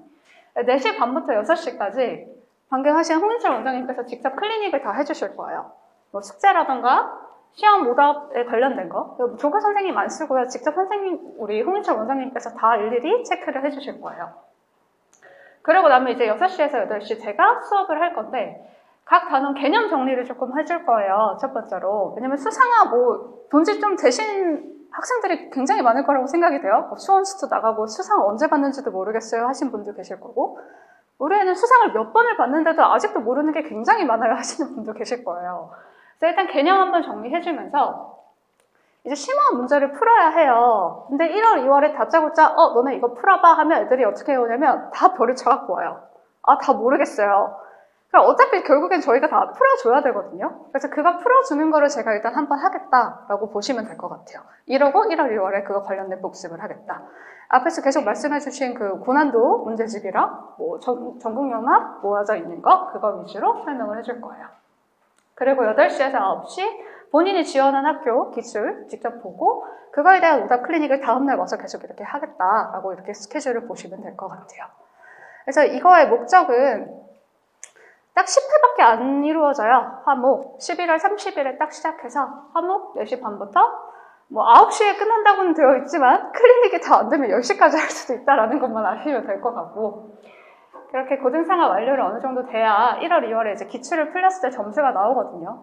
[SPEAKER 3] 4시 반부터 6시까지 방금 하신 홍인철 원장님께서 직접 클리닉을 다 해주실 거예요. 뭐 숙제라던가 시험 오답에 관련된 거 조교 선생님 안 쓰고요. 직접 우리 홍인철 원장님께서 다 일일이 체크를 해주실 거예요. 그러고 나면 이제 6시에서 8시 제가 수업을 할 건데 각 단원 개념 정리를 조금 해줄 거예요. 첫 번째로. 왜냐면 수상화 돈지 좀 되신 학생들이 굉장히 많을 거라고 생각이 돼요. 수원수도 나가고 수상 언제 받는지도 모르겠어요 하신 분도 계실 거고 우리 애는 수상을 몇 번을 받는데도 아직도 모르는 게 굉장히 많아요 하시는 분도 계실 거예요. 그래서 일단 개념 한번 정리해주면서 이제 심화 문제를 풀어야 해요. 근데 1월, 2월에 다짜고짜 너네 이거 풀어봐 하면 애들이 어떻게 해오냐면 다 별을 쳐갖고 와요. 다 모르겠어요. 그럼 어차피 결국엔 저희가 다 풀어줘야 되거든요. 그래서 그거 풀어주는 거를 제가 일단 한번 하겠다라고 보시면 될 것 같아요. 이러고 1월, 2월에 그거 관련된 복습을 하겠다. 앞에서 계속 말씀해주신 그 고난도 문제집이랑 뭐 전국연합 모아져 있는 거 그거 위주로 설명을 해줄 거예요. 그리고 8시에서 9시 본인이 지원한 학교 기출 직접 보고 그거에 대한 오답 클리닉을 다음날 와서 계속 이렇게 하겠다라고 이렇게 스케줄을 보시면 될 것 같아요. 그래서 이거의 목적은 딱 10회밖에 안 이루어져요. 화목 11월 30일에 딱 시작해서 화목 4시 반부터 뭐 9시에 끝난다고는 되어 있지만 클리닉이 다 안 되면 10시까지 할 수도 있다라는 것만 아시면 될 것 같고 그렇게 고등상화 완료를 어느 정도 돼야 1월, 2월에 이제 기출을 풀렸을 때 점수가 나오거든요.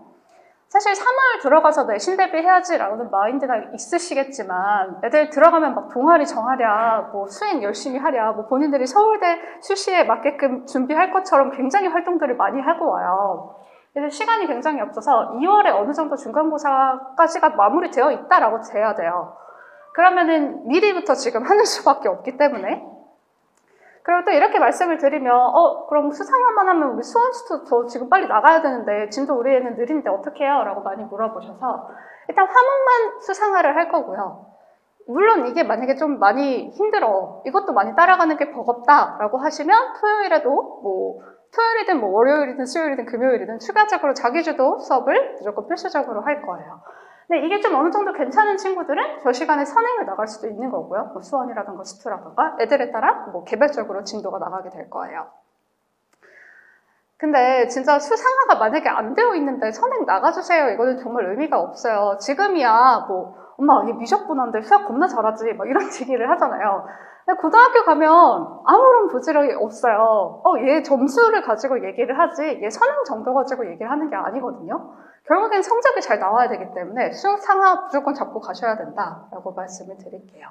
[SPEAKER 3] 사실 3월 들어가서 내신 대비해야지라는 마인드가 있으시겠지만 애들 들어가면 막 동아리 정하랴, 뭐 수행 열심히 하랴, 뭐 본인들이 서울대 수시에 맞게끔 준비할 것처럼 굉장히 활동들을 많이 하고 와요. 그래서 시간이 굉장히 없어서 2월에 어느 정도 중간고사까지가 마무리되어 있다라고 돼야 돼요. 그러면은 미리부터 지금 하는 수밖에 없기 때문에 그리고 또 이렇게 말씀을 드리면 그럼 수상화만 하면 우리 수원수도 저 지금 빨리 나가야 되는데 진도 우리 애는 느린데 어떻게 해요? 라고 많이 물어보셔서 일단 화목만 수상화를 할 거고요. 물론 이게 만약에 좀 많이 힘들어 이것도 많이 따라가는 게 버겁다 라고 하시면 토요일이든 뭐 월요일이든 수요일이든 금요일이든 추가적으로 자기주도 수업을 무조건 필수적으로 할 거예요. 근데 이게 좀 어느 정도 괜찮은 친구들은 저 시간에 선행을 나갈 수도 있는 거고요. 뭐 수원이라든가 수투라든가 애들에 따라 뭐 개별적으로 진도가 나가게 될 거예요. 근데 진짜 수상화가 만약에 안 되어 있는데 선행 나가주세요. 이거는 정말 의미가 없어요. 지금이야 뭐 엄마 얘 미적분한데 수학 겁나 잘하지 막 이런 얘기를 하잖아요. 근데 고등학교 가면 아무런 부질이 없어요. 얘 점수를 가지고 얘기를 하지 얘 선행 정도 가지고 얘기를 하는 게 아니거든요. 결국엔 성적이 잘 나와야 되기 때문에 수상화 무조건 잡고 가셔야 된다라고 말씀을 드릴게요.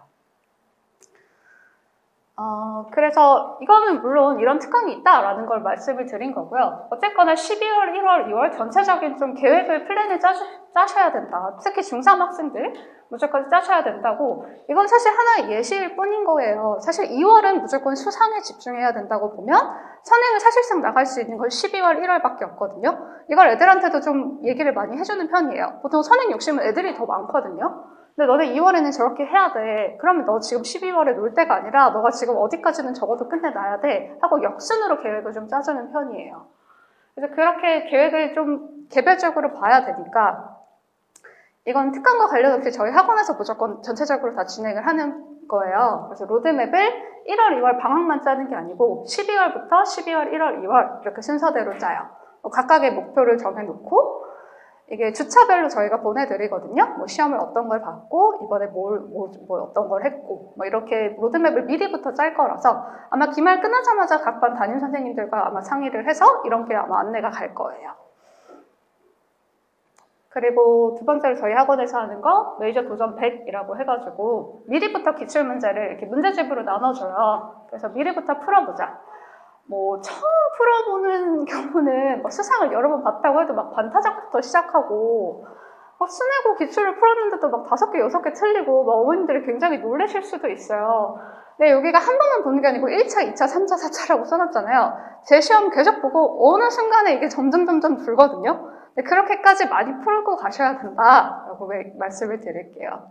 [SPEAKER 3] 그래서 이거는 물론 이런 특강이 있다라는 걸 말씀을 드린 거고요. 어쨌거나 12월, 1월, 2월 전체적인 좀 계획을 플랜을 짜셔야 된다. 특히 중3 학생들 무조건 짜셔야 된다고. 이건 사실 하나의 예시일 뿐인 거예요. 사실 2월은 무조건 수상에 집중해야 된다고 보면 선행을 사실상 나갈 수 있는 건 12월, 1월밖에 없거든요. 이걸 애들한테도 좀 얘기를 많이 해주는 편이에요. 보통 선행 욕심은 애들이 더 많거든요. 근데 너네 2월에는 저렇게 해야 돼. 그러면 너 지금 12월에 놀 때가 아니라 너가 지금 어디까지는 적어도 끝내놔야 돼. 하고 역순으로 계획을 좀 짜주는 편이에요. 그래서 그렇게 계획을 좀 개별적으로 봐야 되니까 이건 특강과 관련 없이 저희 학원에서 무조건 전체적으로 다 진행을 하는 거예요. 그래서 로드맵을 1월, 2월 방학만 짜는 게 아니고 12월부터 12월, 1월, 2월 이렇게 순서대로 짜요. 각각의 목표를 정해놓고 이게 주차별로 저희가 보내드리거든요. 뭐 시험을 어떤 걸 봤고 이번에 뭐 어떤 걸 했고 뭐 이렇게 로드맵을 미리부터 짤 거라서 아마 기말 끝나자마자 각 반 담임 선생님들과 아마 상의를 해서 이런 게 아마 안내가 갈 거예요. 그리고 두 번째로 저희 학원에서 하는 거 메이저 도전 100이라고 해가지고 미리부터 기출문제를 이렇게 문제집으로 나눠줘요. 그래서 미리부터 풀어보자. 뭐 처음 풀어보는 경우는 막 수상을 여러 번 봤다고 해도 막 반타작부터 시작하고 막 수내고 기출을 풀었는데도 막 5개, 6개 틀리고 막 어머님들이 굉장히 놀라실 수도 있어요. 근데 여기가 한 번만 보는 게 아니고 1차, 2차, 3차, 4차라고 써놨잖아요. 제 시험 계속 보고 어느 순간에 이게 점점 줄거든요. 근데 그렇게까지 많이 풀고 가셔야 된다라고 말씀을 드릴게요.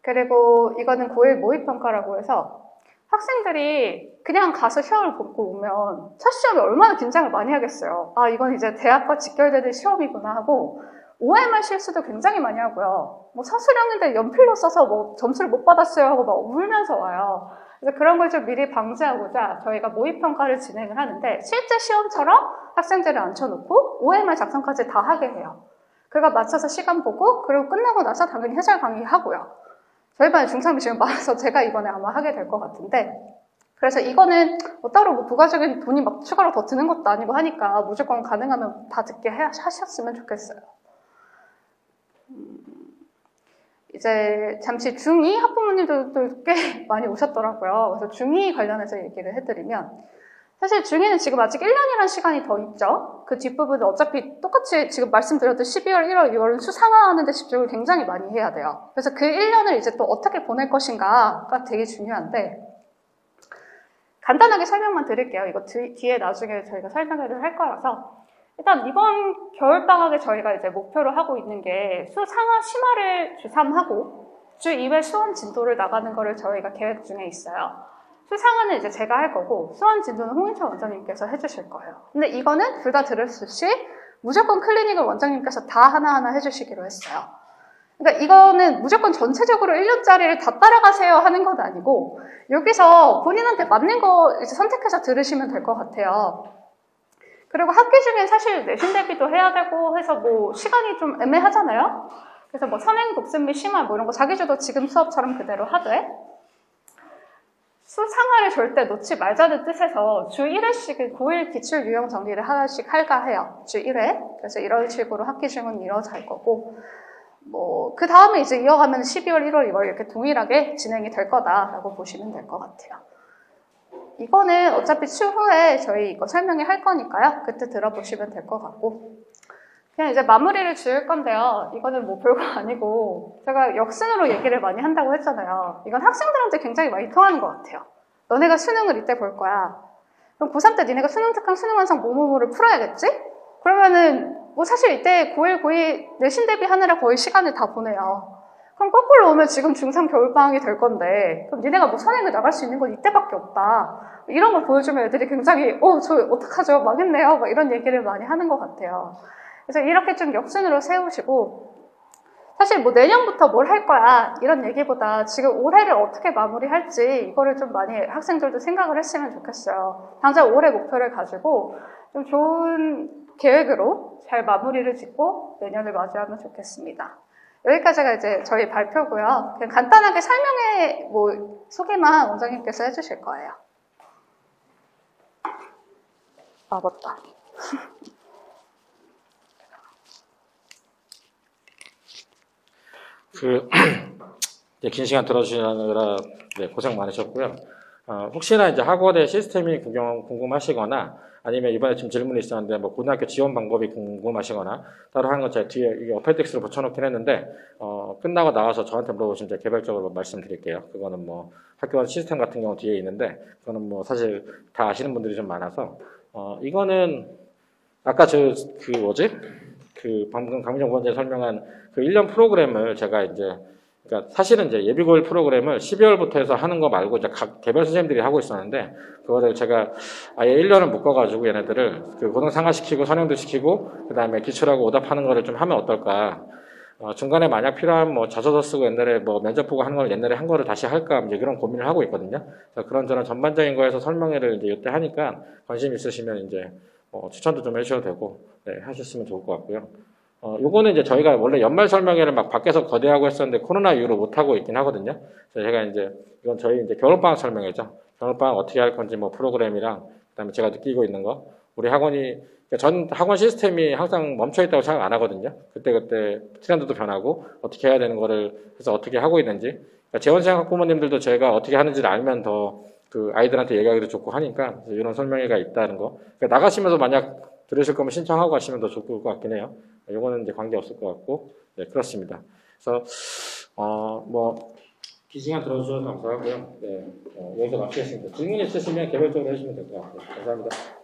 [SPEAKER 3] 그리고 이거는 고1 모의평가라고 해서 학생들이 그냥 가서 시험을 보고 오면 첫 시험에 얼마나 긴장을 많이 하겠어요. 아, 이건 이제 대학과 직결되는 시험이구나 하고 OMR 실수도 굉장히 많이 하고요. 뭐 사수령인데 연필로 써서 뭐 점수를 못 받았어요 하고 막 울면서 와요. 그래서 그런 걸 좀 미리 방지하고자 저희가 모의평가를 진행을 하는데 실제 시험처럼 학생들을 앉혀놓고 OMR 작성까지 다 하게 해요. 그거 맞춰서 시간 보고 그리고 끝나고 나서 당연히 해설 강의하고요. 저희 반에 중3이 지금 많아서 제가 이번에 아마 하게 될 것 같은데 그래서 이거는 뭐 따로 뭐 부가적인 돈이 막 추가로 더 드는 것도 아니고 하니까 무조건 가능하면 다 듣게 하셨으면 좋겠어요. 이제 잠시 중2 학부모님들도 꽤 많이 오셨더라고요. 그래서 중2 관련해서 얘기를 해드리면 사실 중2는 지금 아직 1년이라는 시간이 더 있죠. 그 뒷부분은 어차피 똑같이 지금 말씀드렸듯 12월, 1월, 2월은 수상하는 데 집중을 굉장히 많이 해야 돼요. 그래서 그 1년을 이제 또 어떻게 보낼 것인가가 되게 중요한데 간단하게 설명만 드릴게요. 이거 뒤에 나중에 저희가 설명을 할 거라서 일단 이번 겨울방학에 저희가 이제 목표로 하고 있는 게 수상하 심화를 주3하고 주2회 수원 진도를 나가는 거를 저희가 계획 중에 있어요. 수상하는 이제 제가 할 거고 수원 진도는 홍인철 원장님께서 해주실 거예요. 근데 이거는 둘 다 들을 수 없이 무조건 클리닉을 원장님께서 다 하나하나 해주시기로 했어요. 그러니까 이거는 무조건 전체적으로 1년짜리를 다 따라가세요 하는 건 아니고 여기서 본인한테 맞는 거 이제 선택해서 들으시면 될 것 같아요. 그리고 학기 중에 사실 내신 대비도 해야 되고 해서 뭐 시간이 좀 애매하잖아요. 그래서 뭐 선행, 복습 및 심화 뭐 이런 거 자기주도 지금 수업처럼 그대로 하되 수상화를 절대 놓지 말자는 뜻에서 주 1회씩은 고1 기출 유형 정리를 하나씩 할까 해요. 주 1회. 그래서 이런 식으로 학기 중은 이뤄질 거고 뭐 그 다음에 이제 이어가면 12월, 1월, 2월 이렇게 동일하게 진행이 될 거다라고 보시면 될 것 같아요. 이거는 어차피 추후에 저희 이거 설명을 할 거니까요. 그때 들어보시면 될 것 같고 그냥 이제 마무리를 지을 건데요. 이거는 뭐 별거 아니고 제가 역순으로 얘기를 많이 한다고 했잖아요. 이건 학생들한테 굉장히 많이 통하는 것 같아요. 너네가 수능을 이때 볼 거야. 그럼 고3 때 니네가 수능 특강, 수능 완성 뭐뭐뭐를 풀어야겠지? 그러면은 뭐 사실 이때 고1, 고2 내신 대비하느라 거의 시간을 다 보내요. 그럼 거꾸로 오면 지금 중3 겨울방학이 될 건데 그럼 니네가 뭐 선행을 나갈 수 있는 건 이때밖에 없다. 이런 걸 보여주면 애들이 굉장히 저 어떡하죠? 망했네요. 막 이런 얘기를 많이 하는 것 같아요. 그래서 이렇게 좀 역순으로 세우시고 사실 뭐 내년부터 뭘 할 거야 이런 얘기보다 지금 올해를 어떻게 마무리할지 이거를 좀 많이 학생들도 생각을 했으면 좋겠어요. 당장 올해 목표를 가지고 좀 좋은 계획으로 잘 마무리를 짓고 내년을 맞이하면 좋겠습니다. 여기까지가 이제 저희 발표고요. 그냥 간단하게 설명의 뭐 소개만 원장님께서 해주실 거예요. 아 맞다.
[SPEAKER 1] 이제 긴 시간 들어주시느라 네, 고생 많으셨고요. 혹시나 이제 학원의 시스템이 궁금하시거나 아니면 이번에 지금 질문이 있었는데 뭐 고등학교 지원 방법이 궁금하시거나 따로 하는 건 제가 뒤에 이게 어펜딕스로 붙여놓긴 했는데 끝나고 나와서 저한테 물어보시면 제가 개별적으로 말씀드릴게요. 그거는 뭐 학교 시스템 같은 경우 뒤에 있는데 그거는 뭐 사실 다 아시는 분들이 좀 많아서 이거는 아까 방금 강민정 부원장이 설명한 그 1년 프로그램을 제가 이제 그러니까 사실은 이제 예비고일 프로그램을 12월부터 해서 하는 거 말고 이제 각 개별 선생님들이 하고 있었는데 그거를 제가 아예 1년을 묶어가지고 얘네들을 그 고등 상하시키고 선행도 시키고 그 다음에 기출하고 오답하는 거를 좀 하면 어떨까. 중간에 만약 필요한 뭐 자소서 쓰고 옛날에 뭐 면접 보고 하는 걸 옛날에 한 거를 다시 할까 이제 그런 고민을 하고 있거든요. 그런저런 전반적인 거에서 설명회를 이제 이때 하니까 관심 있으시면 이제 추천도 좀 해주셔도 되고 네, 하셨으면 좋을 것 같고요. 요거는 이제 저희가 원래 연말 설명회를 막 밖에서 거대하고 했었는데 코로나 이후로 못 하고 있긴 하거든요. 그래서 제가 이제 이건 저희 이제 겨울방학 설명회죠. 겨울방학 어떻게 할 건지 뭐 프로그램이랑 그다음에 제가 느끼고 있는 거 우리 학원이 전 학원 시스템이 항상 멈춰 있다고 생각 안 하거든요. 그때 트렌드도 변하고 어떻게 해야 되는 거를 해서 어떻게 하고 있는지 그러니까 재원생 학부모님들도 저희가 어떻게 하는지를 알면 더 그 아이들한테 얘기하기도 좋고 하니까 이런 설명회가 있다는 거. 그러니까 나가시면서 만약 들으실 거면 신청하고 가시면 더 좋을 것 같긴 해요. 요거는 이제 관계 없을 것 같고, 네, 그렇습니다. 그래서, 긴 시간 들어주셔서 감사하고요. 네, 여기서 마치겠습니다. 질문 있으시면 개별적으로 해주시면 될 것 같아요. 감사합니다.